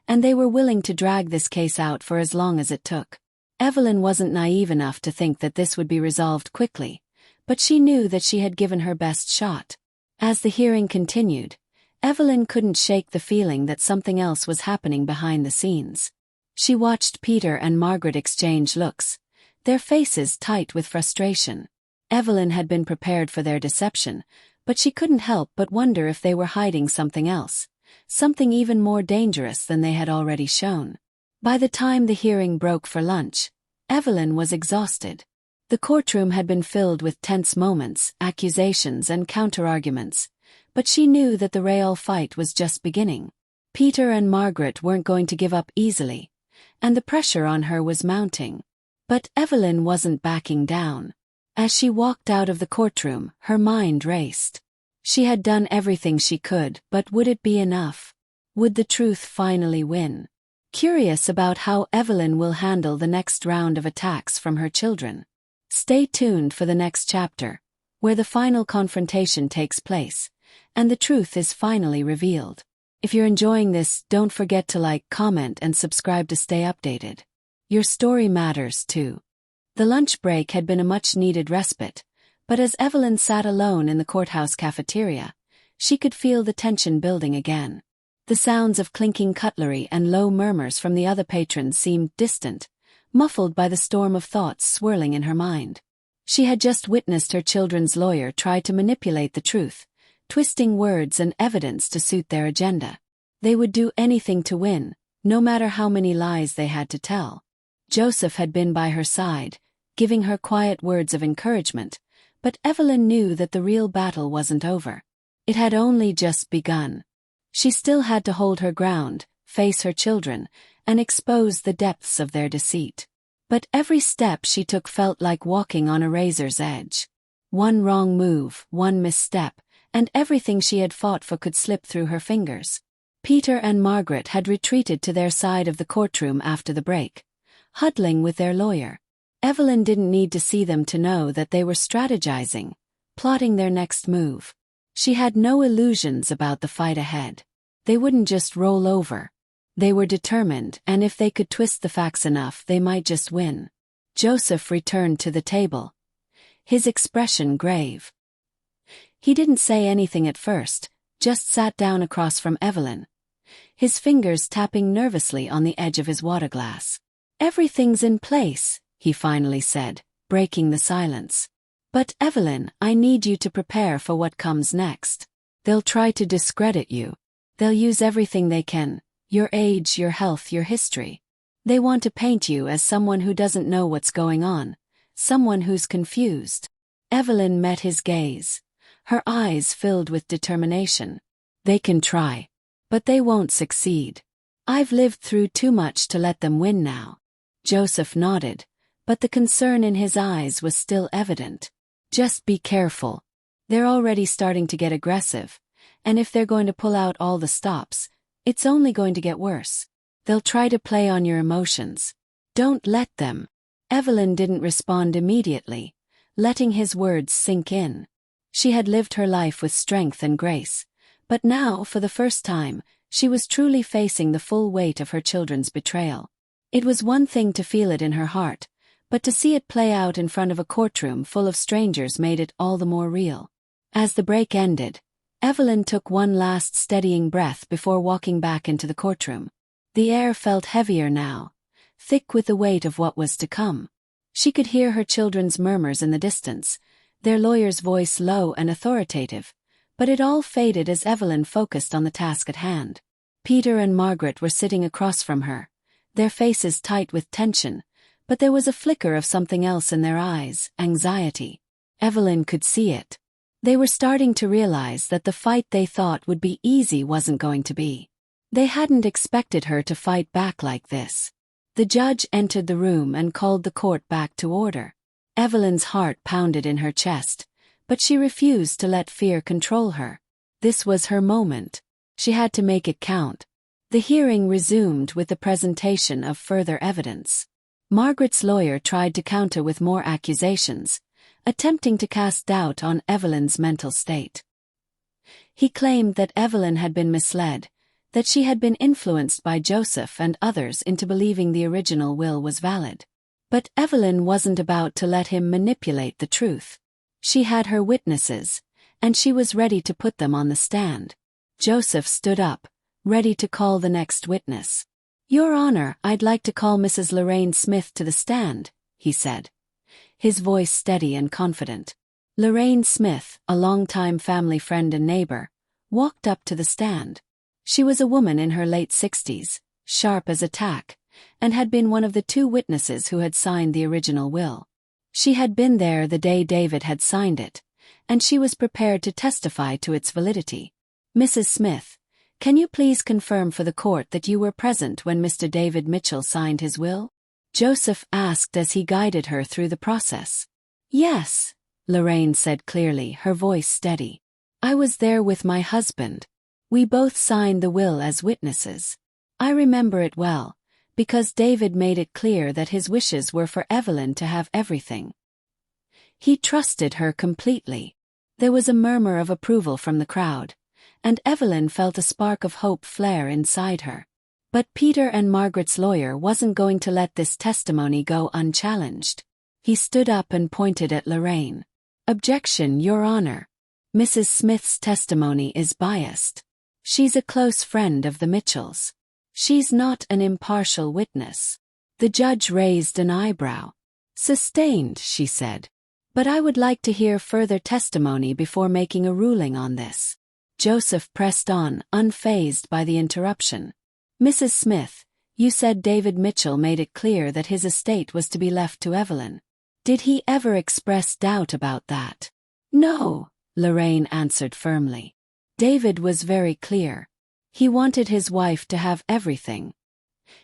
and they were willing to drag this case out for as long as it took. Evelyn wasn't naive enough to think that this would be resolved quickly, but she knew that she had given her best shot. As the hearing continued, Evelyn couldn't shake the feeling that something else was happening behind the scenes. She watched Peter and Margaret exchange looks, their faces tight with frustration. Evelyn had been prepared for their deception, but she couldn't help but wonder if they were hiding something else, something even more dangerous than they had already shown. By the time the hearing broke for lunch, Evelyn was exhausted. The courtroom had been filled with tense moments, accusations, and counterarguments, but she knew that the real fight was just beginning. Peter and Margaret weren't going to give up easily, and the pressure on her was mounting. But Evelyn wasn't backing down. As she walked out of the courtroom, her mind raced. She had done everything she could, but would it be enough? Would the truth finally win? Curious about how Evelyn will handle the next round of attacks from her children. Stay tuned for the next chapter, where the final confrontation takes place, and the truth is finally revealed. If you're enjoying this, don't forget to like, comment, and subscribe to stay updated. Your story matters too. The lunch break had been a much-needed respite, but as Evelyn sat alone in the courthouse cafeteria, she could feel the tension building again. The sounds of clinking cutlery and low murmurs from the other patrons seemed distant, muffled by the storm of thoughts swirling in her mind. She had just witnessed her children's lawyer try to manipulate the truth, twisting words and evidence to suit their agenda. They would do anything to win, no matter how many lies they had to tell. Joseph had been by her side, giving her quiet words of encouragement, but Evelyn knew that the real battle wasn't over. It had only just begun. She still had to hold her ground, face her children, and expose the depths of their deceit. But every step she took felt like walking on a razor's edge. One wrong move, one misstep, and everything she had fought for could slip through her fingers. Peter and Margaret had retreated to their side of the courtroom after the break, huddling with their lawyer. Evelyn didn't need to see them to know that they were strategizing, plotting their next move. She had no illusions about the fight ahead. They wouldn't just roll over. They were determined, and if they could twist the facts enough, they might just win. Joseph returned to the table, his expression grave. He didn't say anything at first, just sat down across from Evelyn, his fingers tapping nervously on the edge of his water glass. "Everything's in place," he finally said, breaking the silence. "But Evelyn, I need you to prepare for what comes next. They'll try to discredit you. They'll use everything they can, your age, your health, your history. They want to paint you as someone who doesn't know what's going on, someone who's confused." Evelyn met his gaze, her eyes filled with determination. "They can try, but they won't succeed. I've lived through too much to let them win now." Joseph nodded, but the concern in his eyes was still evident. "Just be careful. They're already starting to get aggressive, and if they're going to pull out all the stops, it's only going to get worse. They'll try to play on your emotions. Don't let them." Evelyn didn't respond immediately, letting his words sink in. She had lived her life with strength and grace, but now, for the first time, she was truly facing the full weight of her children's betrayal. It was one thing to feel it in her heart, but to see it play out in front of a courtroom full of strangers made it all the more real. As the break ended, Evelyn took one last steadying breath before walking back into the courtroom. The air felt heavier now, thick with the weight of what was to come. She could hear her children's murmurs in the distance, their lawyer's voice low and authoritative, but it all faded as Evelyn focused on the task at hand. Peter and Margaret were sitting across from her, their faces tight with tension, but there was a flicker of something else in their eyes, anxiety. Evelyn could see it. They were starting to realize that the fight they thought would be easy wasn't going to be. They hadn't expected her to fight back like this. The judge entered the room and called the court back to order. Evelyn's heart pounded in her chest, but she refused to let fear control her. This was her moment. She had to make it count. The hearing resumed with the presentation of further evidence. Margaret's lawyer tried to counter with more accusations, attempting to cast doubt on Evelyn's mental state. He claimed that Evelyn had been misled, that she had been influenced by Joseph and others into believing the original will was valid. But Evelyn wasn't about to let him manipulate the truth. She had her witnesses, and she was ready to put them on the stand. Joseph stood up, ready to call the next witness. "Your Honor, I'd like to call Mrs. Lorraine Smith to the stand," he said, his voice steady and confident. Lorraine Smith, a longtime family friend and neighbor, walked up to the stand. She was a woman in her late 60s, sharp as a tack, and had been one of the 2 witnesses who had signed the original will. She had been there the day David had signed it, and she was prepared to testify to its validity. "Mrs. Smith, can you please confirm for the court that you were present when Mr. David Mitchell signed his will?" Joseph asked as he guided her through the process. "Yes," Lorraine said clearly, her voice steady. "I was there with my husband. We both signed the will as witnesses. I remember it well, because David made it clear that his wishes were for Evelyn to have everything. He trusted her completely." There was a murmur of approval from the crowd, and Evelyn felt a spark of hope flare inside her. But Peter and Margaret's lawyer wasn't going to let this testimony go unchallenged. He stood up and pointed at Lorraine. "Objection, Your Honor. Mrs. Smith's testimony is biased. She's a close friend of the Mitchells. She's not an impartial witness." The judge raised an eyebrow. "Sustained," she said. "But I would like to hear further testimony before making a ruling on this." Joseph pressed on, unfazed by the interruption. "Mrs. Smith, you said David Mitchell made it clear that his estate was to be left to Evelyn. Did he ever express doubt about that?" "No," Lorraine answered firmly. "David was very clear. He wanted his wife to have everything.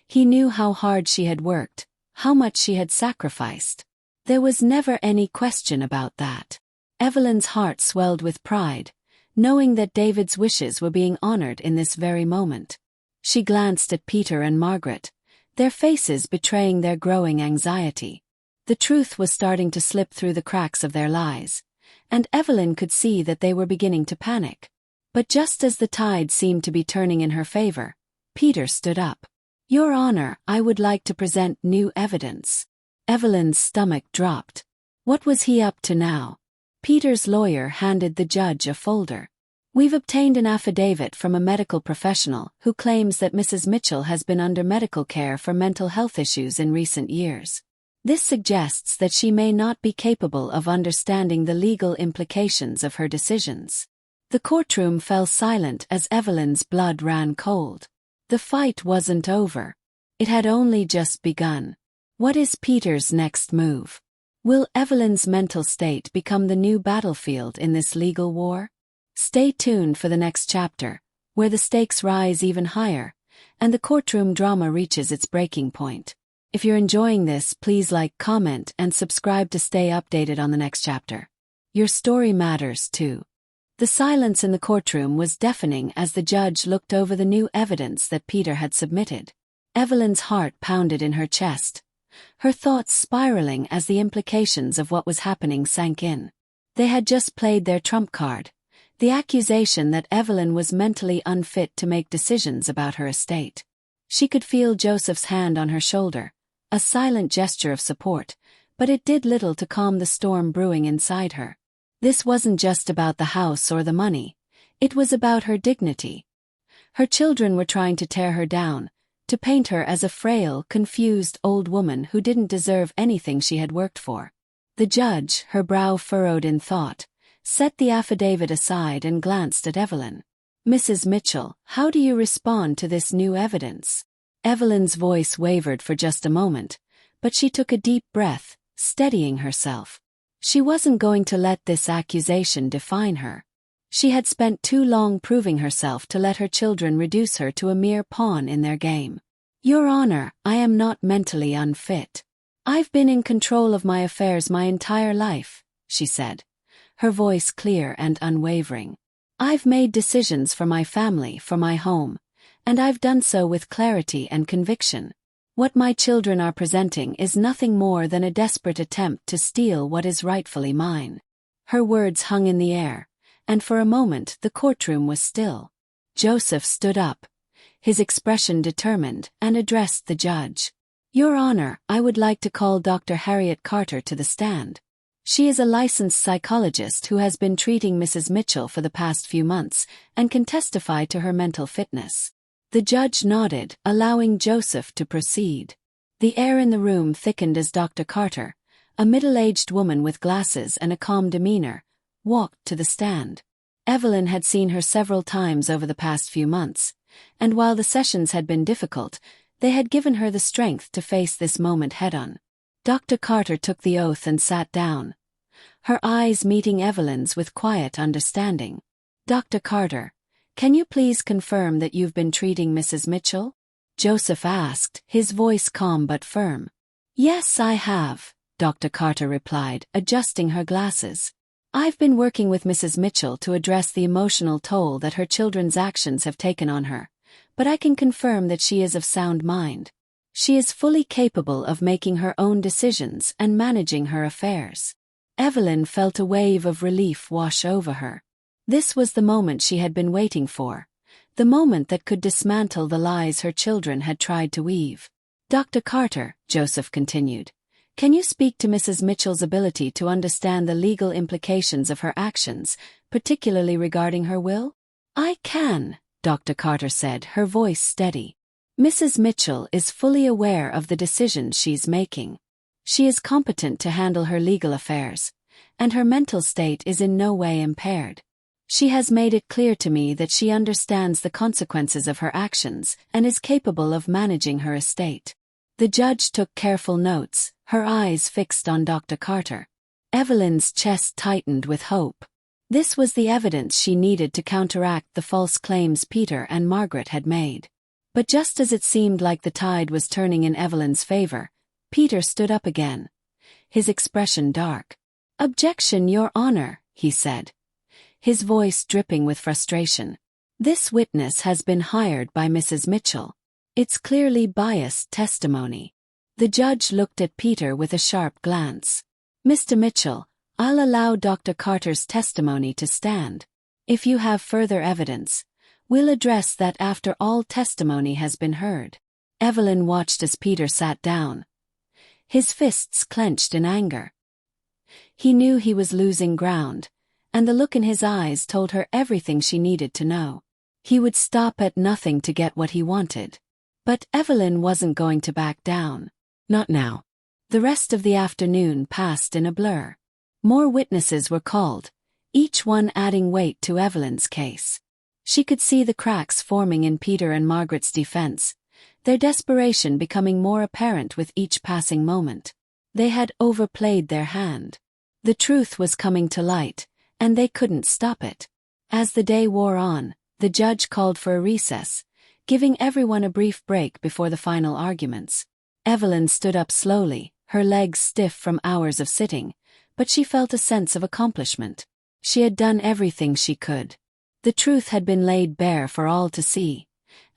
He knew how hard she had worked, how much she had sacrificed. There was never any question about that." Evelyn's heart swelled with pride, knowing that David's wishes were being honored in this very moment. She glanced at Peter and Margaret, their faces betraying their growing anxiety. The truth was starting to slip through the cracks of their lies, and Evelyn could see that they were beginning to panic. But just as the tide seemed to be turning in her favor, Peter stood up. "Your Honor, I would like to present new evidence." Evelyn's stomach dropped. What was he up to now? Peter's lawyer handed the judge a folder. "We've obtained an affidavit from a medical professional who claims that Mrs. Mitchell has been under medical care for mental health issues in recent years. This suggests that she may not be capable of understanding the legal implications of her decisions." The courtroom fell silent as Evelyn's blood ran cold. The fight wasn't over. It had only just begun. What is Peter's next move? Will Evelyn's mental state become the new battlefield in this legal war? Stay tuned for the next chapter, where the stakes rise even higher, and the courtroom drama reaches its breaking point. If you're enjoying this, please like, comment, and subscribe to stay updated on the next chapter. Your story matters too. The silence in the courtroom was deafening as the judge looked over the new evidence that Peter had submitted. Evelyn's heart pounded in her chest, her thoughts spiraling as the implications of what was happening sank in. They had just played their trump card, the accusation that Evelyn was mentally unfit to make decisions about her estate. She could feel Joseph's hand on her shoulder, a silent gesture of support, but it did little to calm the storm brewing inside her. This wasn't just about the house or the money, it was about her dignity. Her children were trying to tear her down, to paint her as a frail, confused old woman who didn't deserve anything she had worked for. The judge, her brow furrowed in thought, set the affidavit aside and glanced at Evelyn. "Mrs. Mitchell, how do you respond to this new evidence?" Evelyn's voice wavered for just a moment, but she took a deep breath, steadying herself. She wasn't going to let this accusation define her. She had spent too long proving herself to let her children reduce her to a mere pawn in their game. "Your Honor, I am not mentally unfit. I've been in control of my affairs my entire life," she said, her voice clear and unwavering. "I've made decisions for my family, for my home, and I've done so with clarity and conviction. What my children are presenting is nothing more than a desperate attempt to steal what is rightfully mine." Her words hung in the air, and for a moment the courtroom was still. Joseph stood up, his expression determined, and addressed the judge. "Your Honor, I would like to call Dr. Harriet Carter to the stand. She is a licensed psychologist who has been treating Mrs. Mitchell for the past few months and can testify to her mental fitness." The judge nodded, allowing Joseph to proceed. The air in the room thickened as Dr. Carter, a middle-aged woman with glasses and a calm demeanor, walked to the stand. Evelyn had seen her several times over the past few months, and while the sessions had been difficult, they had given her the strength to face this moment head-on. Dr. Carter took the oath and sat down, her eyes meeting Evelyn's with quiet understanding. "Dr. Carter, can you please confirm that you've been treating Mrs. Mitchell?" Joseph asked, his voice calm but firm. "Yes, I have," Dr. Carter replied, adjusting her glasses. "I've been working with Mrs. Mitchell to address the emotional toll that her children's actions have taken on her, but I can confirm that she is of sound mind. She is fully capable of making her own decisions and managing her affairs." Evelyn felt a wave of relief wash over her. This was the moment she had been waiting for, the moment that could dismantle the lies her children had tried to weave. "Dr. Carter," Joseph continued, "can you speak to Mrs. Mitchell's ability to understand the legal implications of her actions, particularly regarding her will?" "I can," Dr. Carter said, her voice steady. "Mrs. Mitchell is fully aware of the decisions she's making. She is competent to handle her legal affairs, and her mental state is in no way impaired. She has made it clear to me that she understands the consequences of her actions and is capable of managing her estate." The judge took careful notes, her eyes fixed on Dr. Carter. Evelyn's chest tightened with hope. This was the evidence she needed to counteract the false claims Peter and Margaret had made. But just as it seemed like the tide was turning in Evelyn's favor, Peter stood up again, his expression dark. "Objection, Your Honor," he said, his voice dripping with frustration. "This witness has been hired by Mrs. Mitchell. It's clearly biased testimony." The judge looked at Peter with a sharp glance. "Mr. Mitchell, I'll allow Dr. Carter's testimony to stand. If you have further evidence, we'll address that after all testimony has been heard." Evelyn watched as Peter sat down, his fists clenched in anger. He knew he was losing ground, and the look in his eyes told her everything she needed to know. He would stop at nothing to get what he wanted. But Evelyn wasn't going to back down. Not now. The rest of the afternoon passed in a blur. More witnesses were called, each one adding weight to Evelyn's case. She could see the cracks forming in Peter and Margaret's defense, their desperation becoming more apparent with each passing moment. They had overplayed their hand. The truth was coming to light, and they couldn't stop it. As the day wore on, the judge called for a recess, giving everyone a brief break before the final arguments. Evelyn stood up slowly, her legs stiff from hours of sitting, but she felt a sense of accomplishment. She had done everything she could. The truth had been laid bare for all to see,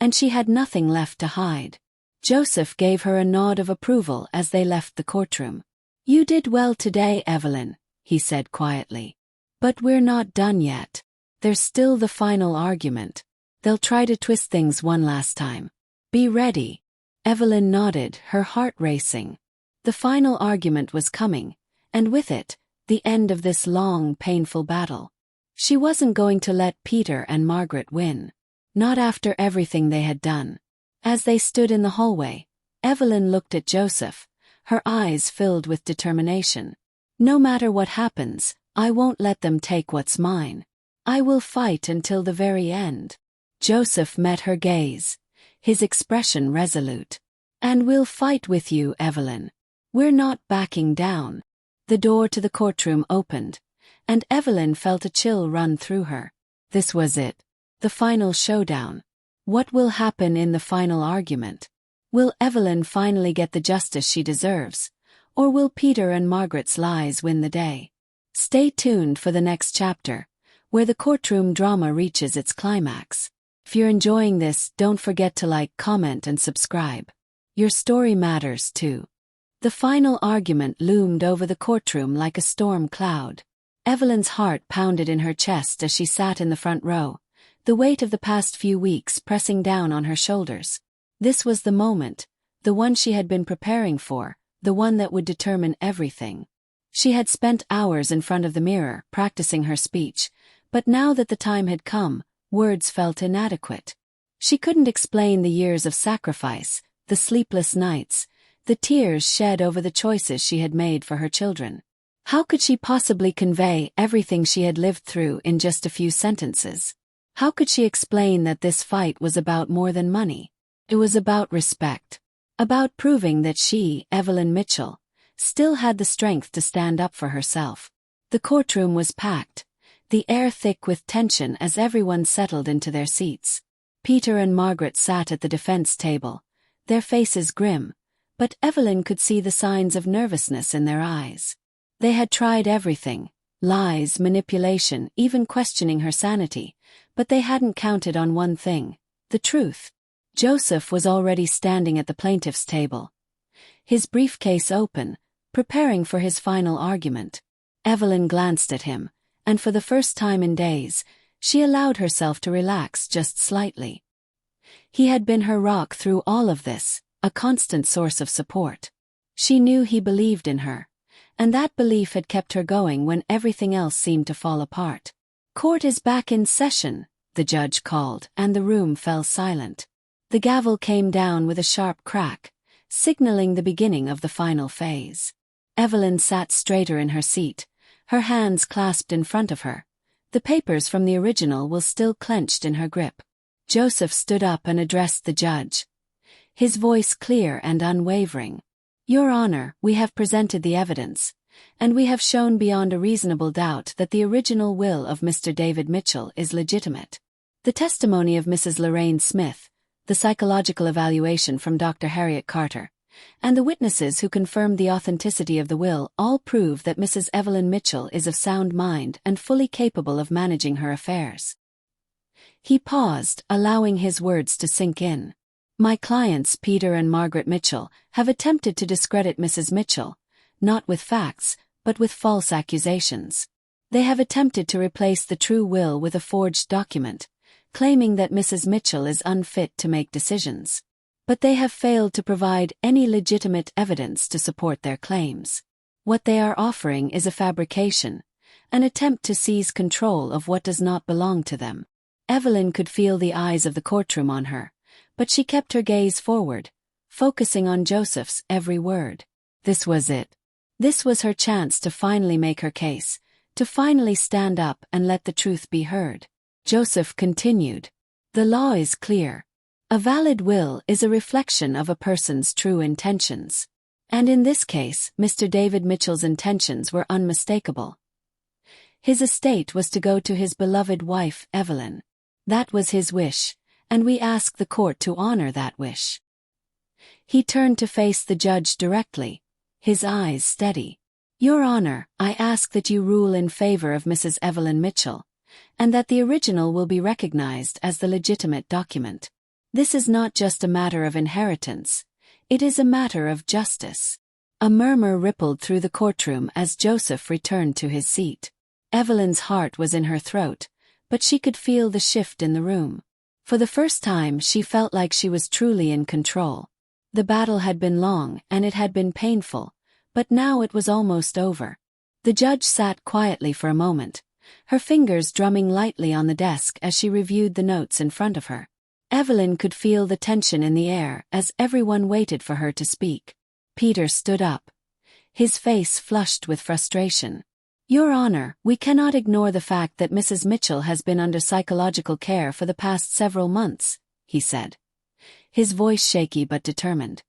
and she had nothing left to hide. Joseph gave her a nod of approval as they left the courtroom. "You did well today, Evelyn," he said quietly. "But we're not done yet. There's still the final argument. They'll try to twist things one last time. Be ready." Evelyn nodded, her heart racing. The final argument was coming, and with it, the end of this long, painful battle. She wasn't going to let Peter and Margaret win. Not after everything they had done. As they stood in the hallway, Evelyn looked at Joseph, her eyes filled with determination. "No matter what happens, I won't let them take what's mine. I will fight until the very end." Joseph met her gaze, his expression resolute. "And we'll fight with you, Evelyn. We're not backing down." The door to the courtroom opened, and Evelyn felt a chill run through her. This was it. The final showdown. What will happen in the final argument? Will Evelyn finally get the justice she deserves, or will Peter and Margaret's lies win the day? Stay tuned for the next chapter, where the courtroom drama reaches its climax. If you're enjoying this, don't forget to like, comment, and subscribe. Your story matters too. The final argument loomed over the courtroom like a storm cloud. Evelyn's heart pounded in her chest as she sat in the front row, the weight of the past few weeks pressing down on her shoulders. This was the moment, the one she had been preparing for, the one that would determine everything. She had spent hours in front of the mirror, practicing her speech, but now that the time had come, words felt inadequate. She couldn't explain the years of sacrifice, the sleepless nights, the tears shed over the choices she had made for her children. How could she possibly convey everything she had lived through in just a few sentences? How could she explain that this fight was about more than money? It was about respect. About proving that she, Evelyn Mitchell, still had the strength to stand up for herself. The courtroom was packed, the air thick with tension as everyone settled into their seats. Peter and Margaret sat at the defense table, their faces grim, but Evelyn could see the signs of nervousness in their eyes. They had tried everything, lies, manipulation, even questioning her sanity, but they hadn't counted on one thing, the truth. Joseph was already standing at the plaintiff's table, his briefcase open, preparing for his final argument. Evelyn glanced at him, and for the first time in days, she allowed herself to relax just slightly. He had been her rock through all of this, a constant source of support. She knew he believed in her, and that belief had kept her going when everything else seemed to fall apart. "Court is back in session," the judge called, and the room fell silent. The gavel came down with a sharp crack, signaling the beginning of the final phase. Evelyn sat straighter in her seat, her hands clasped in front of her. The papers from the original were still clenched in her grip. Joseph stood up and addressed the judge, his voice clear and unwavering. "Your Honor, we have presented the evidence, and we have shown beyond a reasonable doubt that the original will of Mr. David Mitchell is legitimate. The testimony of Mrs. Lorraine Smith, the psychological evaluation from Dr. Harriet Carter, and the witnesses who confirmed the authenticity of the will all prove that Mrs. Evelyn Mitchell is of sound mind and fully capable of managing her affairs." He paused, allowing his words to sink in. "My clients, Peter and Margaret Mitchell, have attempted to discredit Mrs. Mitchell, not with facts, but with false accusations. They have attempted to replace the true will with a forged document, claiming that Mrs. Mitchell is unfit to make decisions. But they have failed to provide any legitimate evidence to support their claims. What they are offering is a fabrication, an attempt to seize control of what does not belong to them." Evelyn could feel the eyes of the courtroom on her, but she kept her gaze forward, focusing on Joseph's every word. This was it. This was her chance to finally make her case, to finally stand up and let the truth be heard. Joseph continued, "The law is clear. A valid will is a reflection of a person's true intentions. And in this case, Mr. David Mitchell's intentions were unmistakable. His estate was to go to his beloved wife, Evelyn. That was his wish, and we ask the court to honor that wish." He turned to face the judge directly, his eyes steady. "Your Honor, I ask that you rule in favor of Mrs. Evelyn Mitchell, and that the original will be recognized as the legitimate document. This is not just a matter of inheritance, it is a matter of justice." A murmur rippled through the courtroom as Joseph returned to his seat. Evelyn's heart was in her throat, but she could feel the shift in the room. For the first time she felt like she was truly in control. The battle had been long and it had been painful, but now it was almost over. The judge sat quietly for a moment, her fingers drumming lightly on the desk as she reviewed the notes in front of her. Evelyn could feel the tension in the air as everyone waited for her to speak. Peter stood up, his face flushed with frustration. "Your Honor, we cannot ignore the fact that Mrs. Mitchell has been under psychological care for the past several months," he said, his voice shaky but determined.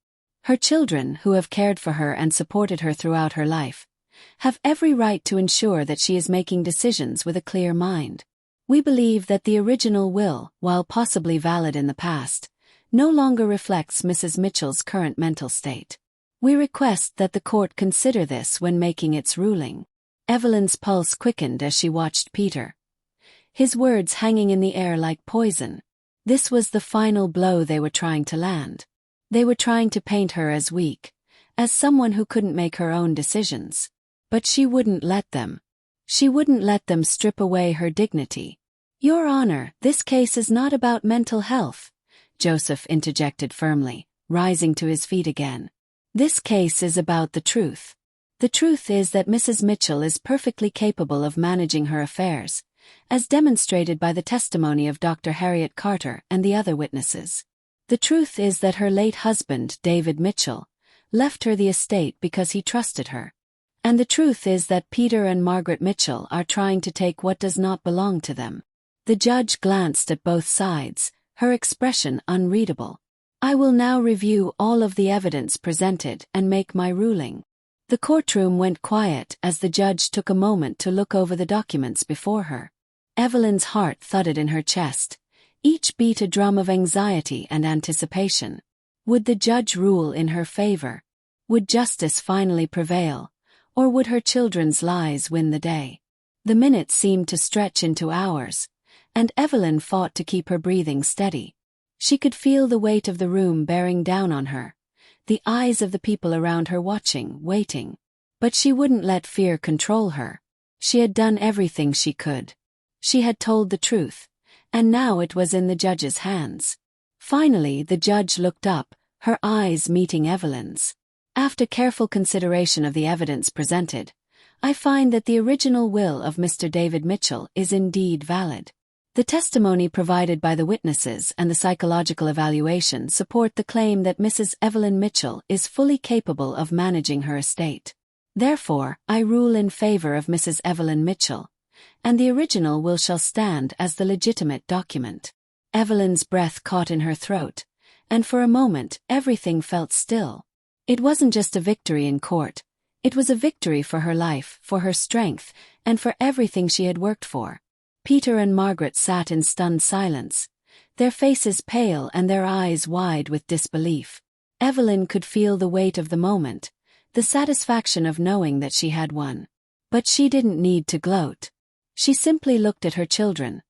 "Her children, who have cared for her and supported her throughout her life, have every right to ensure that she is making decisions with a clear mind. We believe that the original will, while possibly valid in the past, no longer reflects Mrs. Mitchell's current mental state. We request that the court consider this when making its ruling." Evelyn's pulse quickened as she watched Peter, his words hanging in the air like poison. This was the final blow they were trying to land. They were trying to paint her as weak, as someone who couldn't make her own decisions. But she wouldn't let them. She wouldn't let them strip away her dignity. Your Honor, this case is not about mental health, Joseph interjected firmly, rising to his feet again. This case is about the truth. The truth is that Mrs. Mitchell is perfectly capable of managing her affairs, as demonstrated by the testimony of Dr. Harriet Carter and the other witnesses. The truth is that her late husband, David Mitchell, left her the estate because he trusted her. And the truth is that Peter and Margaret Mitchell are trying to take what does not belong to them. The judge glanced at both sides, her expression unreadable. I will now review all of the evidence presented and make my ruling. The courtroom went quiet as the judge took a moment to look over the documents before her. Evelyn's heart thudded in her chest, each beat a drum of anxiety and anticipation. Would the judge rule in her favor? Would justice finally prevail? Or would her children's lies win the day? The minutes seemed to stretch into hours, and Evelyn fought to keep her breathing steady. She could feel the weight of the room bearing down on her, the eyes of the people around her watching, waiting. But she wouldn't let fear control her. She had done everything she could. She had told the truth, and now it was in the judge's hands. Finally, the judge looked up, her eyes meeting Evelyn's. After careful consideration of the evidence presented, I find that the original will of Mr. David Mitchell is indeed valid. The testimony provided by the witnesses and the psychological evaluation support the claim that Mrs. Evelyn Mitchell is fully capable of managing her estate. Therefore, I rule in favor of Mrs. Evelyn Mitchell, and the original will shall stand as the legitimate document. Evelyn's breath caught in her throat, and for a moment everything felt still. It wasn't just a victory in court. It was a victory for her life, for her strength, and for everything she had worked for. Peter and Margaret sat in stunned silence, their faces pale and their eyes wide with disbelief. Evelyn could feel the weight of the moment, the satisfaction of knowing that she had won. But she didn't need to gloat. She simply looked at her children,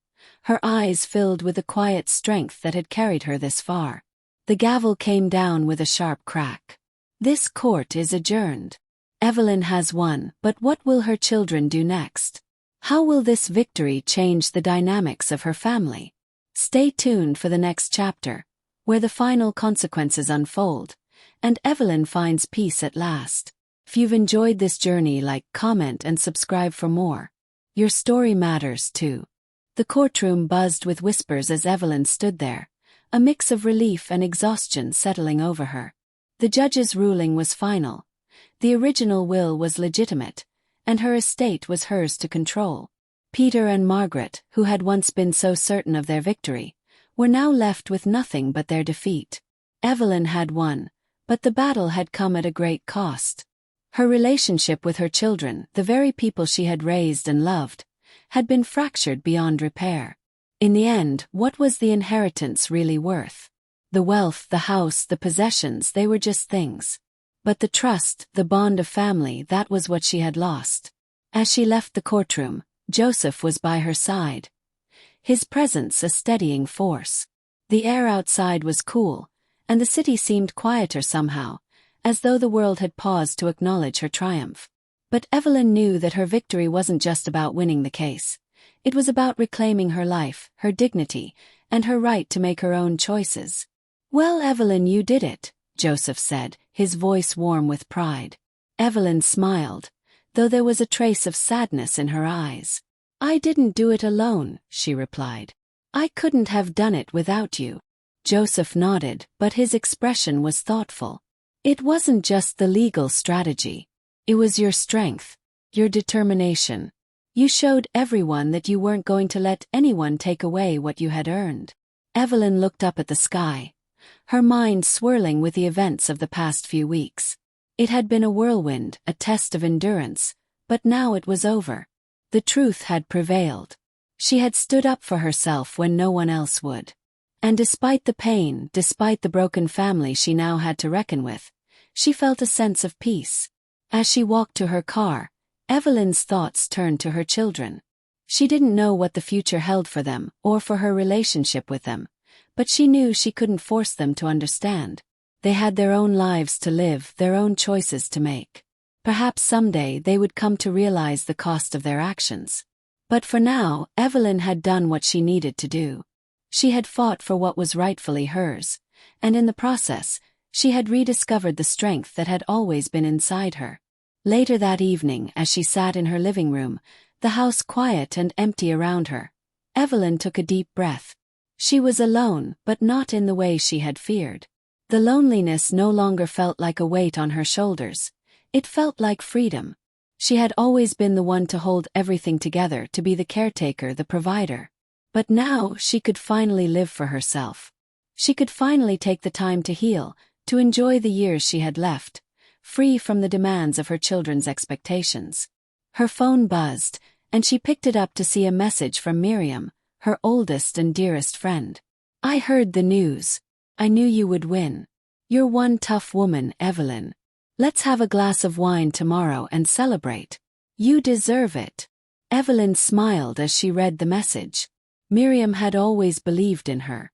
her eyes filled with the quiet strength that had carried her this far. The gavel came down with a sharp crack. This court is adjourned. Evelyn has won, but what will her children do next? How will this victory change the dynamics of her family? Stay tuned for the next chapter, where the final consequences unfold, and Evelyn finds peace at last. If you've enjoyed this journey, like, comment, and subscribe for more. Your story matters too. The courtroom buzzed with whispers as Evelyn stood there, a mix of relief and exhaustion settling over her. The judge's ruling was final. The original will was legitimate, and her estate was hers to control. Peter and Margaret, who had once been so certain of their victory, were now left with nothing but their defeat. Evelyn had won, but the battle had come at a great cost. Her relationship with her children, the very people she had raised and loved, had been fractured beyond repair. In the end, what was the inheritance really worth? The wealth, the house, the possessions, they were just things. But the trust, the bond of family, that was what she had lost. As she left the courtroom, Joseph was by her side, his presence a steadying force. The air outside was cool, and the city seemed quieter somehow, as though the world had paused to acknowledge her triumph. But Evelyn knew that her victory wasn't just about winning the case. It was about reclaiming her life, her dignity, and her right to make her own choices. "Well, Evelyn, you did it," Joseph said, his voice warm with pride. Evelyn smiled, though there was a trace of sadness in her eyes. "I didn't do it alone," she replied. "I couldn't have done it without you." Joseph nodded, but his expression was thoughtful. "It wasn't just the legal strategy. It was your strength, your determination. You showed everyone that you weren't going to let anyone take away what you had earned." Evelyn looked up at the sky, her mind swirling with the events of the past few weeks. It had been a whirlwind, a test of endurance, but now it was over. The truth had prevailed. She had stood up for herself when no one else would. And despite the pain, despite the broken family she now had to reckon with, she felt a sense of peace. As she walked to her car, Evelyn's thoughts turned to her children. She didn't know what the future held for them, or for her relationship with them, but she knew she couldn't force them to understand. They had their own lives to live, their own choices to make. Perhaps someday they would come to realize the cost of their actions. But for now, Evelyn had done what she needed to do. She had fought for what was rightfully hers, and in the process, she had rediscovered the strength that had always been inside her. Later that evening, as she sat in her living room, the house quiet and empty around her, Evelyn took a deep breath. She was alone, but not in the way she had feared. The loneliness no longer felt like a weight on her shoulders. It felt like freedom. She had always been the one to hold everything together, to be the caretaker, the provider. But now she could finally live for herself. She could finally take the time to heal, to enjoy the years she had left, free from the demands of her children's expectations. Her phone buzzed, and she picked it up to see a message from Miriam, her oldest and dearest friend. "I heard the news. I knew you would win. You're one tough woman, Evelyn. Let's have a glass of wine tomorrow and celebrate. You deserve it." Evelyn smiled as she read the message. Miriam had always believed in her.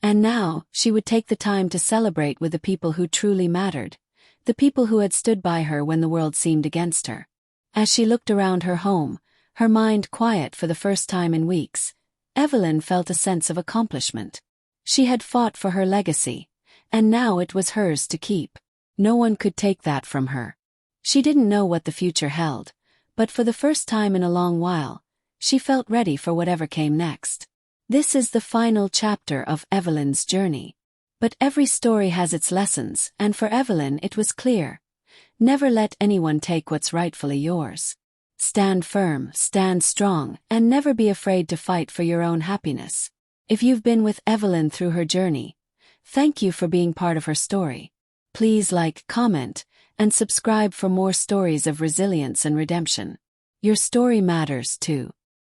And now, she would take the time to celebrate with the people who truly mattered, the people who had stood by her when the world seemed against her. As she looked around her home, her mind quiet for the first time in weeks, Evelyn felt a sense of accomplishment. She had fought for her legacy, and now it was hers to keep. No one could take that from her. She didn't know what the future held, but for the first time in a long while, she felt ready for whatever came next. This is the final chapter of Evelyn's journey. But every story has its lessons, and for Evelyn it was clear. Never let anyone take what's rightfully yours. Stand firm, stand strong, and never be afraid to fight for your own happiness. If you've been with Evelyn through her journey, thank you for being part of her story. Please like, comment, and subscribe for more stories of resilience and redemption. Your story matters too.